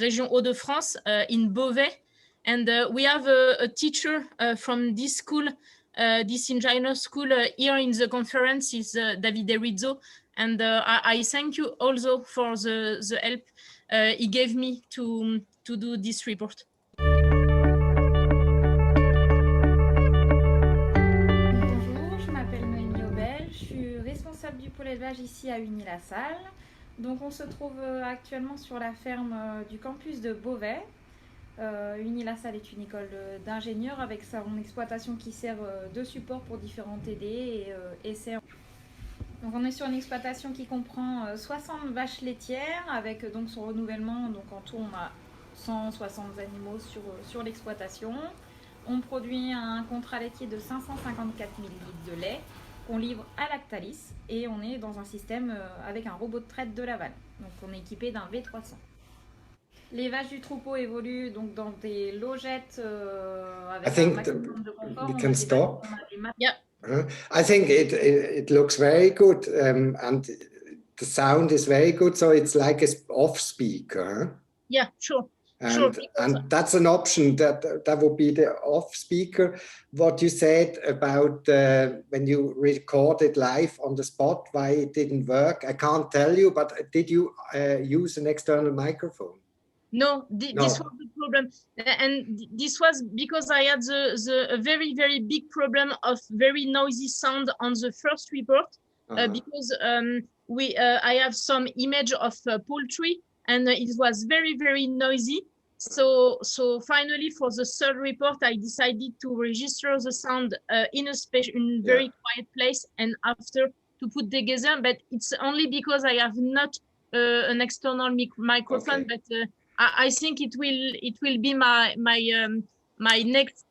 region Hauts-de-France in Beauvais, and we have a teacher from this school. This engineer school here in the conference is Davide Rizzo, and I thank you also for the help he gave me to do this report. Bonjour, je m'appelle Noémie Aubel, je suis responsable du pôle élevage ici à Unilassal. Donc on se trouve actuellement sur la ferme du campus de Beauvais. Unilassal est une école d'ingénieurs avec son exploitation qui sert de support pour différents TD et essais. Donc on est sur une exploitation qui comprend 60 vaches laitières avec donc son renouvellement. Donc en tout on a 160 animaux sur l'exploitation. On produit un contrat laitier de 554 millilitres de lait qu'on livre à Lactalis et on est dans un système avec un robot de traite de Laval. Donc on est équipé d'un V300. Les vaches du troupeau évoluent donc dans des logettes avec un maximum de confort. We can stop. Yeah. I think it looks very good and the sound is very good. So it's like an off speaker. Yeah, sure. And that's an option. That would be the off speaker. What you said about when you recorded live on the spot, why it didn't work, I can't tell you. But did you use an external microphone? No, this was the problem, and this was because I had a very, very big problem of very noisy sound on the first report, because I have some image of poultry and it was very, very noisy. So finally for the third report, I decided to register the sound in a very quiet place and after to put together, but it's only because I have not an external microphone, but I think it will be my next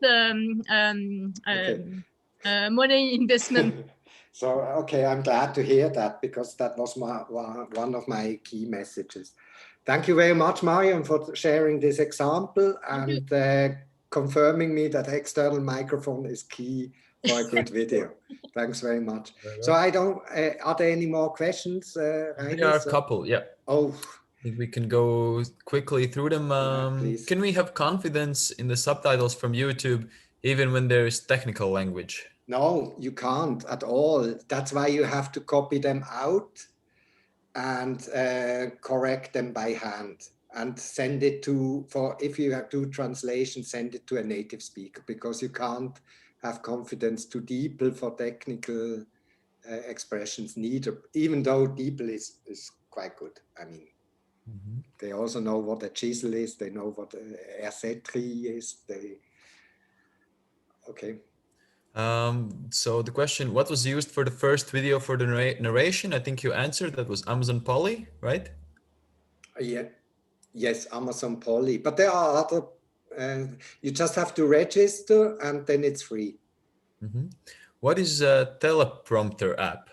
money investment. So okay, I'm glad to hear that because that was one of my key messages. Thank you very much, Mariam, for sharing this example and confirming me that external microphone is key for a good video. Thanks very much. So I don't. Are there any more questions? There are a couple. Yeah. Oh. I think we can go quickly through them. Can we have confidence in the subtitles from YouTube even when there is technical language? No, you can't at all. That's why you have to copy them out and correct them by hand and send it to, if you have to do translation, send it to a native speaker because you can't have confidence to DeepL for technical expressions neither, even though DeepL is quite good. I mean, they also know what a chisel is. They know what ersetri is. Okay. So the question, what was used for the first video for the narration? I think you answered that was Amazon Polly, right? Yeah. Yes, Amazon Polly. But there are other, you just have to register and then it's free. What is a teleprompter app?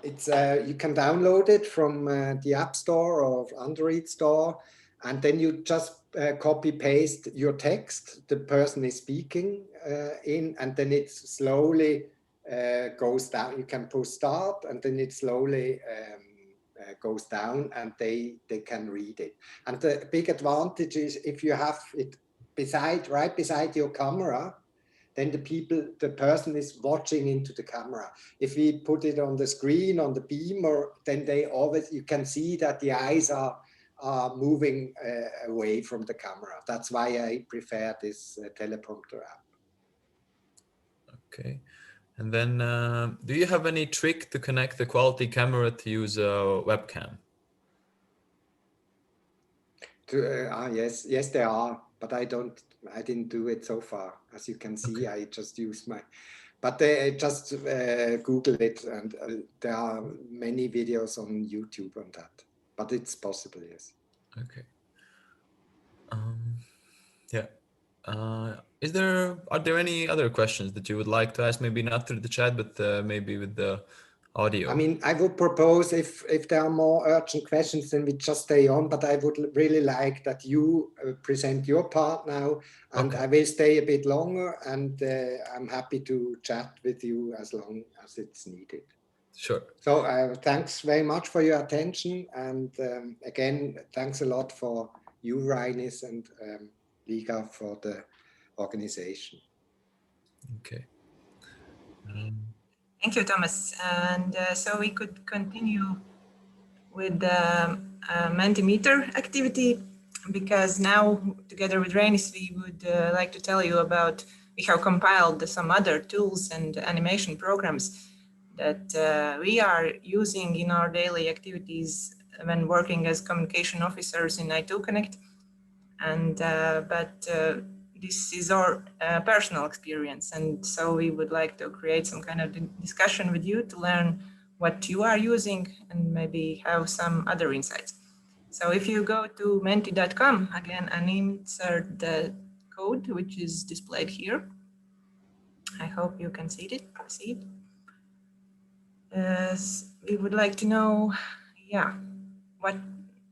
It's you can download it from the App Store or Android Store, and then you just copy paste your text the person is speaking in, and then it slowly goes down. You can push start, and then it slowly goes down, and they can read it. And the big advantage is if you have it right beside your camera, then the person is watching into the camera. If we put it on the screen, on the beamer, then you can see that the eyes are moving away from the camera. That's why I prefer this teleprompter app. Okay. And then do you have any trick to connect the quality camera to use a webcam? Yes, there are, but I didn't do it so far. As you can see, I just use but just Google it, and there are many videos on YouTube on that. But it's possible, yes. Okay. Yeah. Are there any other questions that you would like to ask? Maybe not through the chat, but maybe with the audio. I mean, I would propose if there are more urgent questions, then we just stay on. But I would really like that you present your part now, and I will stay a bit longer. And I'm happy to chat with you as long as it's needed. Sure. So thanks very much for your attention, and again, thanks a lot for you, Reinis, and Liga for the organization. Okay. Thank you, Thomas. And so we could continue with the Mentimeter activity, because now, together with Reinis, we would like to tell you about, we have compiled some other tools and animation programs that we are using in our daily activities when working as communication officers in I2 Connect. and but this is our personal experience, and so we would like to create some kind of discussion with you to learn what you are using and maybe have some other insights. So if you go to menti.com, again, and insert the code which is displayed here. I hope you can see it. We would like to know, yeah, what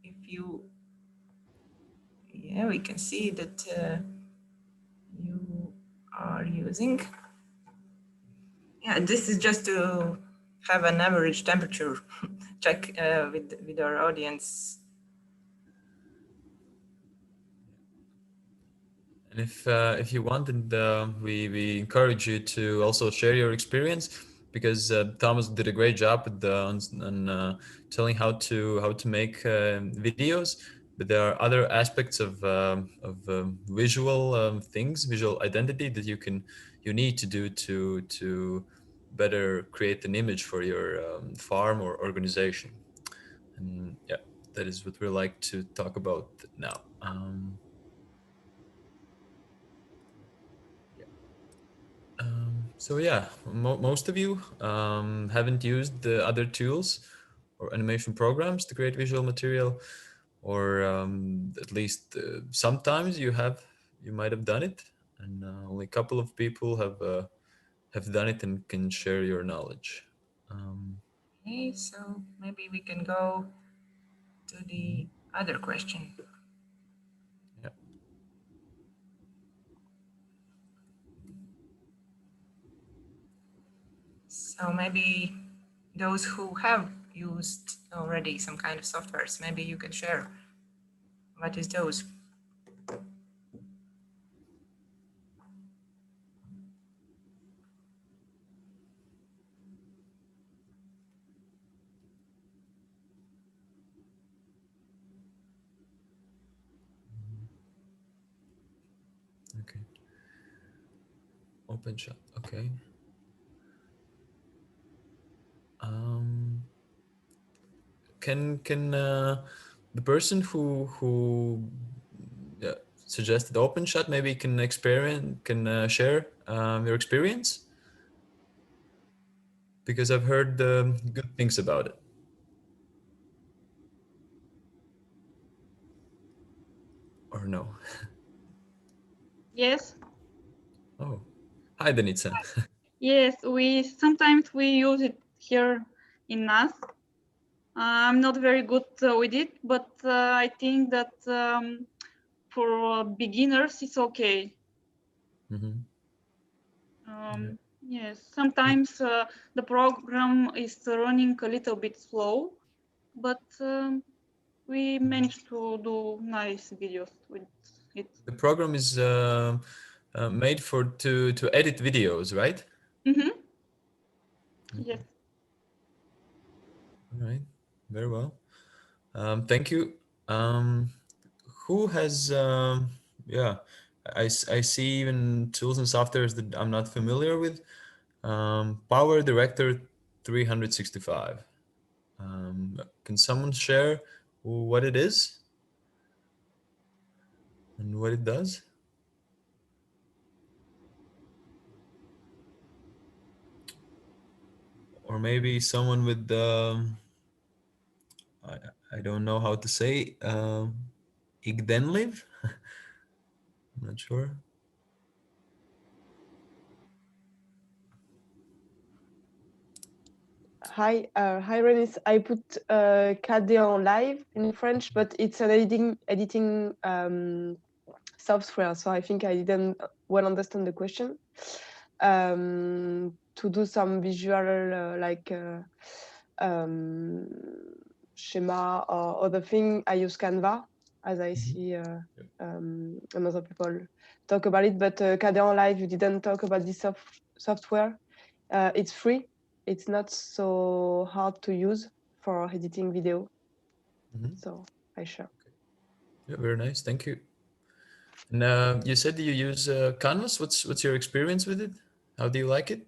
if you, yeah, we can see that you are using, yeah, this is just to have an average temperature check with our audience. And if you want, and we encourage you to also share your experience, because Thomas did a great job with on telling how to make videos. But there are other aspects of visual things, visual identity that you need to do to better create an image for your farm or organization. And yeah, that is what we like to talk about now. So yeah, most of you haven't used the other tools or animation programs to create visual material, or at least sometimes you might have done it, and only a couple of people have done it and can share your knowledge. Okay, so maybe we can go to the other question. Yeah. So maybe those who have used already some kind of softwares, maybe you can share what is those. Okay. OpenShot. Okay. Can the person who suggested OpenShot maybe can share your experience, because I've heard good things about it. Or no? Yes. Oh, hi, Danica. Yes, sometimes we use it here in NAS. I'm not very good with it, but I think that for beginners it's okay. Mm-hmm. Yes, sometimes the program is running a little bit slow, but we managed to do nice videos with it. The program is made to edit videos, right? Mm-hmm. Okay. Yes. All right. Very well. Thank you. Who has yeah, I see even tools and softwares that I'm not familiar with. Power Director 365. Can someone share what it is and what it does? Or maybe someone with I don't know how to say Igdenliv. I'm not sure. Hi, Reinis. I put KD live in French, but it's an editing software, so I think I didn't well understand the question. To do some visual like schema or other thing, I use Canva, as I see other people talk about it. But KD Live, you didn't talk about this software. It's free. It's not so hard to use for editing video. Mm-hmm. So I share. Yeah, very nice. Thank you. And you said you use Canvas. What's your experience with it? How do you like it?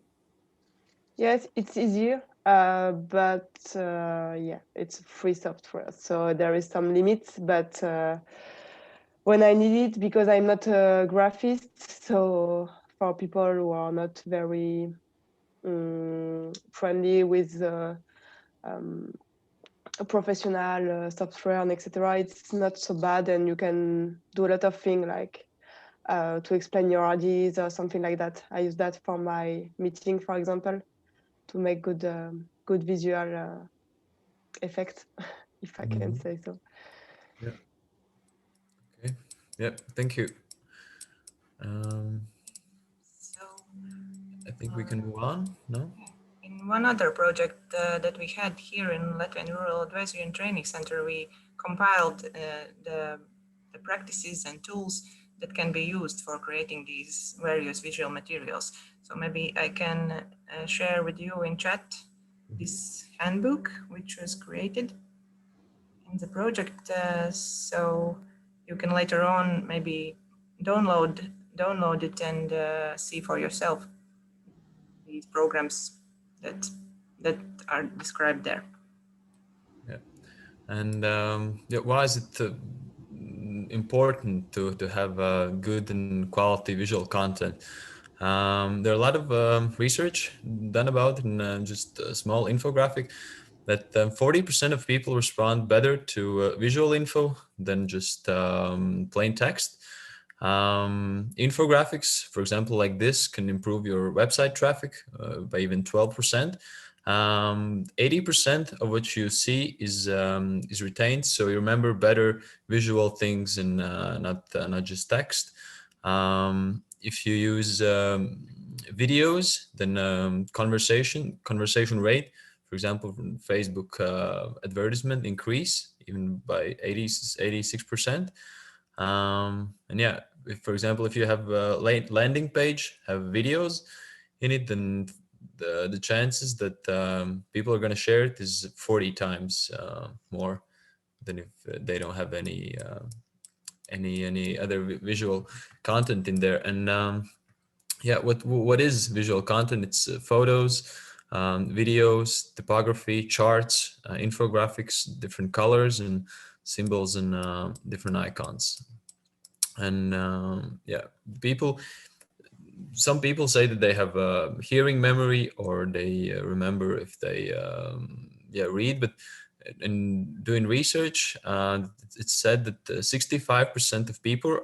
Yes, it's easier, but yeah, it's free software, so there is some limits. But when I need it, because I'm not a graphist. So for people who are not very friendly with professional software and etc., it's not so bad, and you can do a lot of things like to explain your ideas or something like that. I use that for my meeting, for example, to make good visual effect, if I can say so. Yeah. Okay. Yeah. Thank you. I think we can move on. No. In one other project that we had here in Latvian Rural Advisory and Training Center, we compiled the practices and tools that can be used for creating these various visual materials. So maybe I can share with you in chat this handbook, which was created in the project. So you can later on maybe download it and see for yourself these programs that are described there. Yeah, and yeah, why is it important to have good and quality visual content? There are a lot of research done about it, and just a small infographic that 40% of people respond better to visual info than just plain text. Infographics, for example, like this, can improve your website traffic by even 12%. 80% of what you see is retained, so you remember better visual things and not just text. If you use videos, then conversation rate, for example, from Facebook advertisement, increase even by 86%. And yeah, for example, if you have a landing page, have videos in it, then the chances that people are going to share it is 40 times more than if they don't have any other visual content in there. And yeah, what is visual content? It's photos, videos, typography, charts, infographics, different colors and symbols, and different icons. And yeah, some people say that they have a hearing memory, or they remember if they read, but in doing research, it's said that 65% of people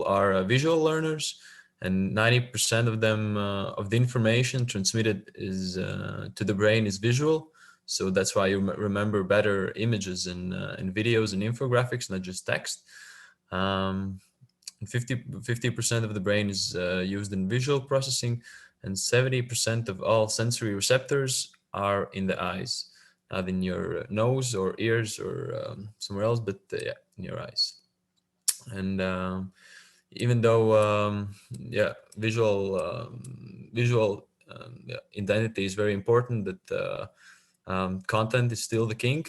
are visual learners, and 90% of them of the information transmitted is to the brain is visual. So that's why you remember better images and videos and infographics, not just text. 50% of the brain is used in visual processing, and 70% of all sensory receptors are in the eyes, not in your nose or ears or somewhere else, but yeah, in your eyes. And even though visual identity is very important, that content is still the king,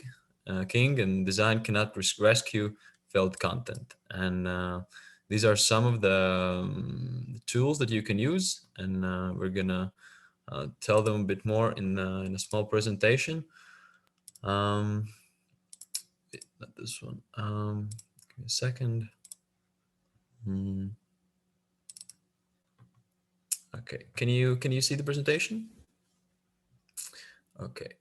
and design cannot rescue failed content. And these are some of the tools that you can use, and we're gonna tell them a bit more in a small presentation. Not this one. Give me a second. Okay, can you see the presentation? Okay.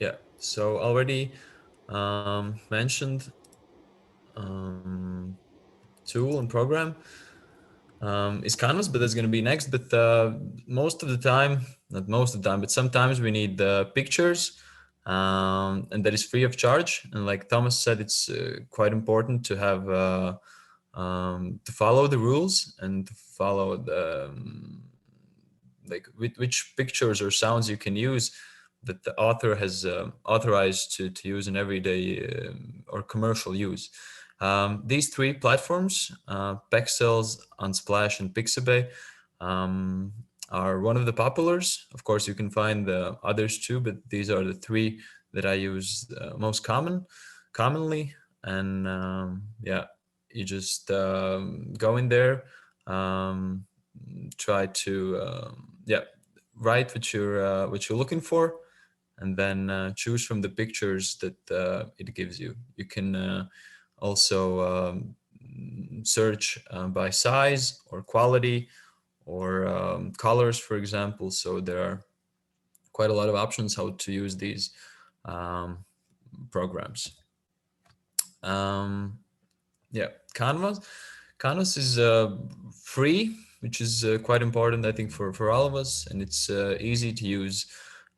Yeah. So already mentioned tool and program is Canvas, but that's going to be next. But most of the time, not most of the time, but sometimes we need pictures, and that is free of charge. And like Thomas said, it's quite important to have to follow the rules and to follow the like which pictures or sounds you can use that the author has authorized to use in everyday or commercial use. These three platforms, Pexels, Unsplash, and Pixabay, are one of the populars. Of course, you can find the others too, but these are the three that I use most commonly. And yeah, you just go in there, try to write what you're looking for, and then choose from the pictures that it gives you. You can also search by size or quality or colors, for example. So there are quite a lot of options how to use these programs. Yeah, Canvas is free, which is quite important, I think, for all of us, and it's easy to use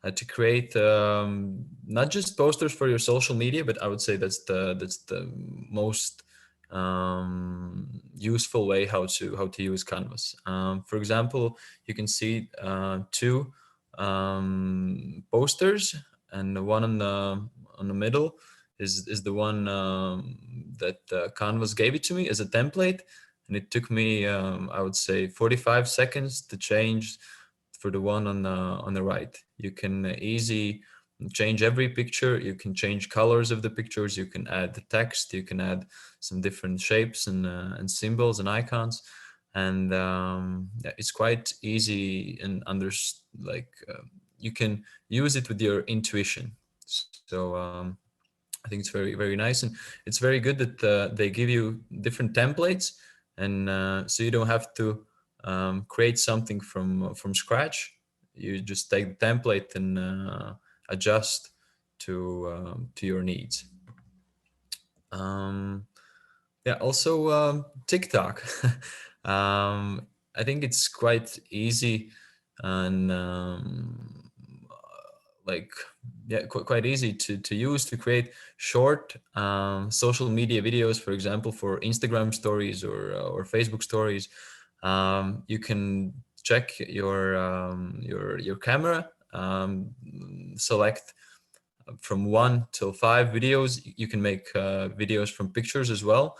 to create not just posters for your social media, but I would say that's the most useful way how to use Canvas. For example, you can see two posters, and the one on the middle is the one that Canvas gave it to me as a template, and it took me I would say 45 seconds to change for the one on the right. You can easy change every picture. You can change colors of the pictures. You can add the text. You can add some different shapes and symbols and icons, and yeah, it's quite easy and you can use it with your intuition. So I think it's very nice, and it's very good that they give you different templates, and so you don't have to create something from scratch. You just take the template and adjust to your needs. Yeah, also TikTok. I think it's quite easy and quite easy to use to create short social media videos, for example, for Instagram stories or Facebook stories. You can check your camera, select from 1 till 5 videos. You can make videos from pictures as well.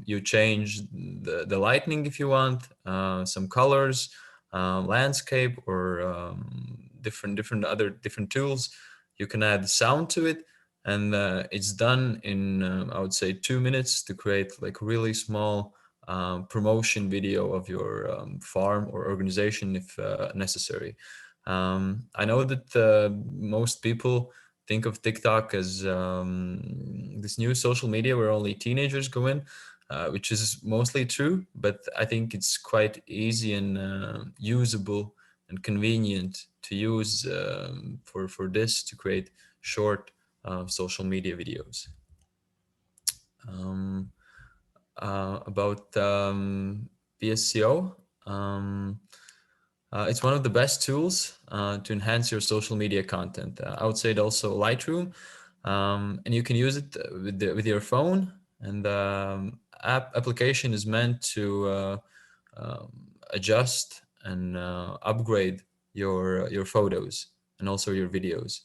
You change the lighting if you want, some colors, landscape, or different tools. You can add sound to it, and it's done in I would say 2 minutes to create like really small promotion video of your farm or organization if necessary. I know that most people think of TikTok as this new social media where only teenagers go in, which is mostly true, but I think it's quite easy and usable and convenient to use for this to create short social media videos. About PSCO, it's one of the best tools to enhance your social media content. I would say it also Lightroom, and you can use it with your phone. And the application is meant to adjust and upgrade your photos and also your videos.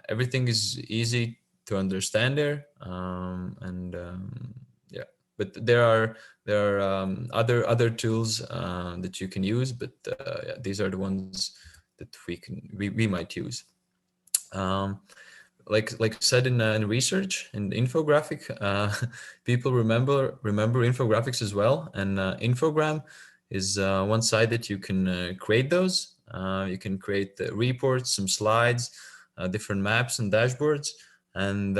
Everything is easy to understand there, yeah. But there are other tools that you can use, but yeah, these are the ones that we might use. Like said in research and infographic, people remember infographics as well, and Infogram is one side that you can create those. You can create reports, some slides, different maps and dashboards, and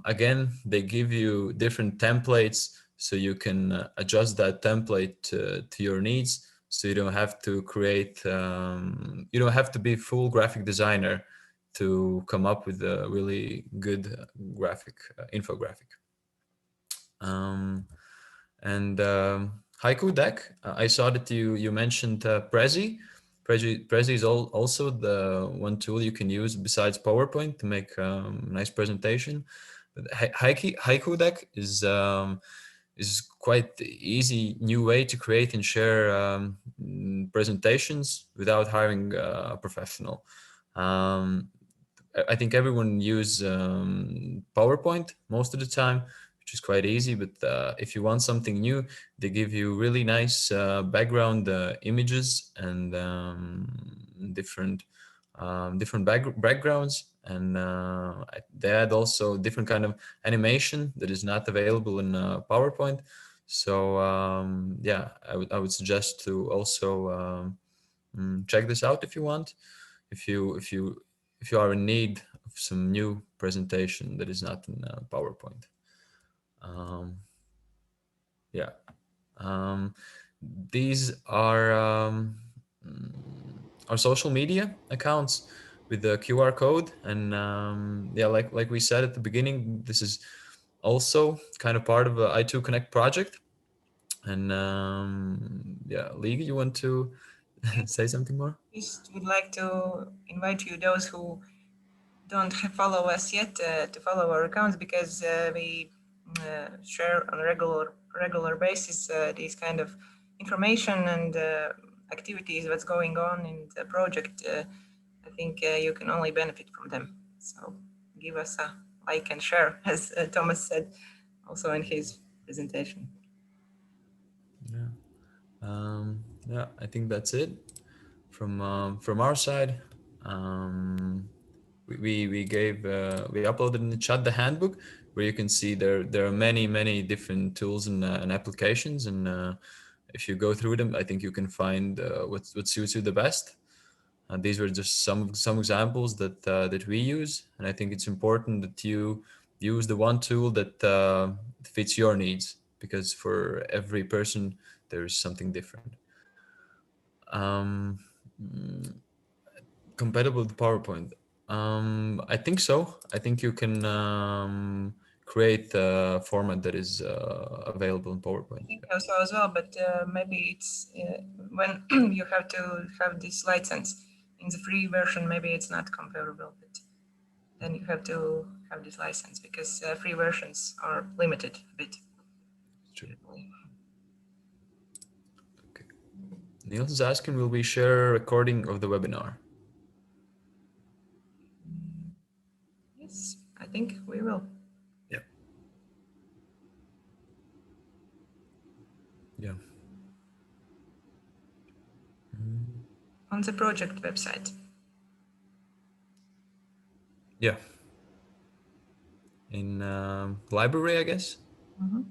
again, they give you different templates, so you can adjust that template to your needs. So you don't have to create, you don't have to be full graphic designer to come up with a really good graphic infographic. Haiku Deck, I saw that you mentioned Prezi. Prezi is also the one tool you can use besides PowerPoint to make nice presentation. But Haiku Deck is quite easy new way to create and share presentations without hiring a professional. I think everyone uses PowerPoint most of the time, which is quite easy. But if you want something new, they give you really nice background images and different backgrounds, and they add also different kind of animation that is not available in PowerPoint. So yeah, I would suggest to also check this out if you want. If you are in need some new presentation that is not in PowerPoint. Yeah. These are our social media accounts with the QR code, and yeah, like we said at the beginning, this is also kind of part of the I2 Connect project. And yeah, Līga, you want to say something more? Just would like to invite you, those who don't follow us yet, to follow our accounts, because we share on a regular basis these kind of information and activities, what's going on in the project. I think you can only benefit from them. So give us a like and share, as Thomas said also in his presentation. Yeah. Yeah, I think that's it from our side. We uploaded in the chat the handbook, where you can see there are many different tools and applications, and if you go through them, I think you can find what suits you the best. These were just some examples that we use, and I think it's important that you use the one tool that fits your needs, because for every person there is something different. Compatible with PowerPoint. I think so. I think you can create a format that is available in PowerPoint. I think so as well, but maybe it's when you have to have this license in the free version, maybe it's not comparable, but then you have to have this license, because free versions are limited a bit. True. Okay. Niels is asking, will we share a recording of the webinar? Yes, I think we will. Yeah. Yeah. On the project website. Yeah. In library, I guess. Mm-hmm.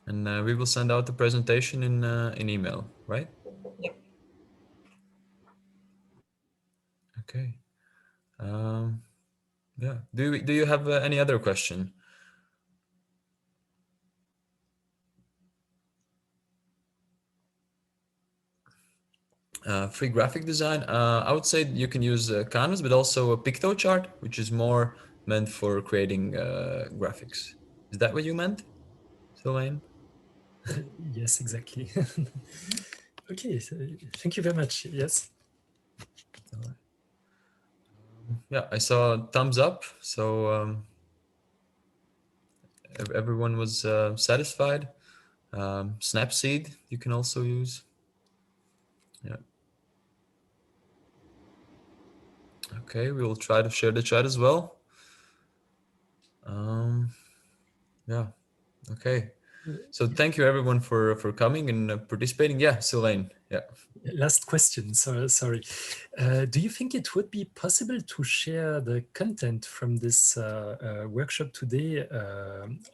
And we will send out the presentation in email, right? Yep. Okay. Yeah. Do you have any other question? Free graphic design. I would say you can use Canvas, but also a PictoChart, which is more meant for creating graphics. Is that what you meant, Sylvain? Yes, exactly. Okay, so thank you very much. Yes. All right. Yeah, I saw a thumbs up, so everyone was satisfied. Snapseed you can also use. Yeah. Okay, we will try to share the chat as well. Yeah. Okay. So thank you everyone for coming and participating. Yeah, Sylvain. Yeah. Last question. Sorry. Do you think it would be possible to share the content from this workshop today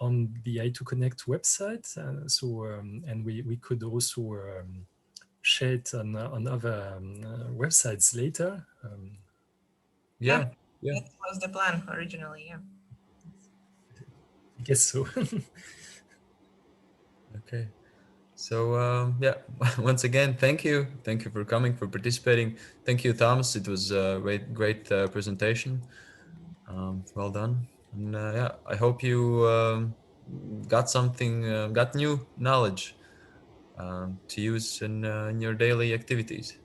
on the I2 Connect website? And we could also share it on other websites later. Yeah. That was the plan originally. Yeah. I guess so. Okay. So yeah, once again, thank you for coming, for participating. Thank you, Thomas. It was a great presentation. Well done. And yeah, I hope you got something, got new knowledge to use in your daily activities.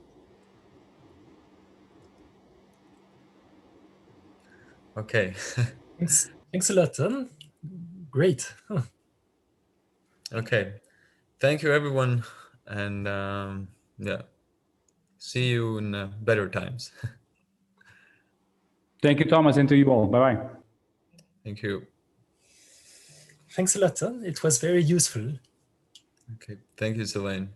Okay. Thanks a lot. Great. Okay. Thank you, everyone, and yeah, see you in better times. Thank you, Thomas, and to you all. Bye-bye. Thank you. Thanks a lot. It was very useful. Okay. Thank you, Sylvain.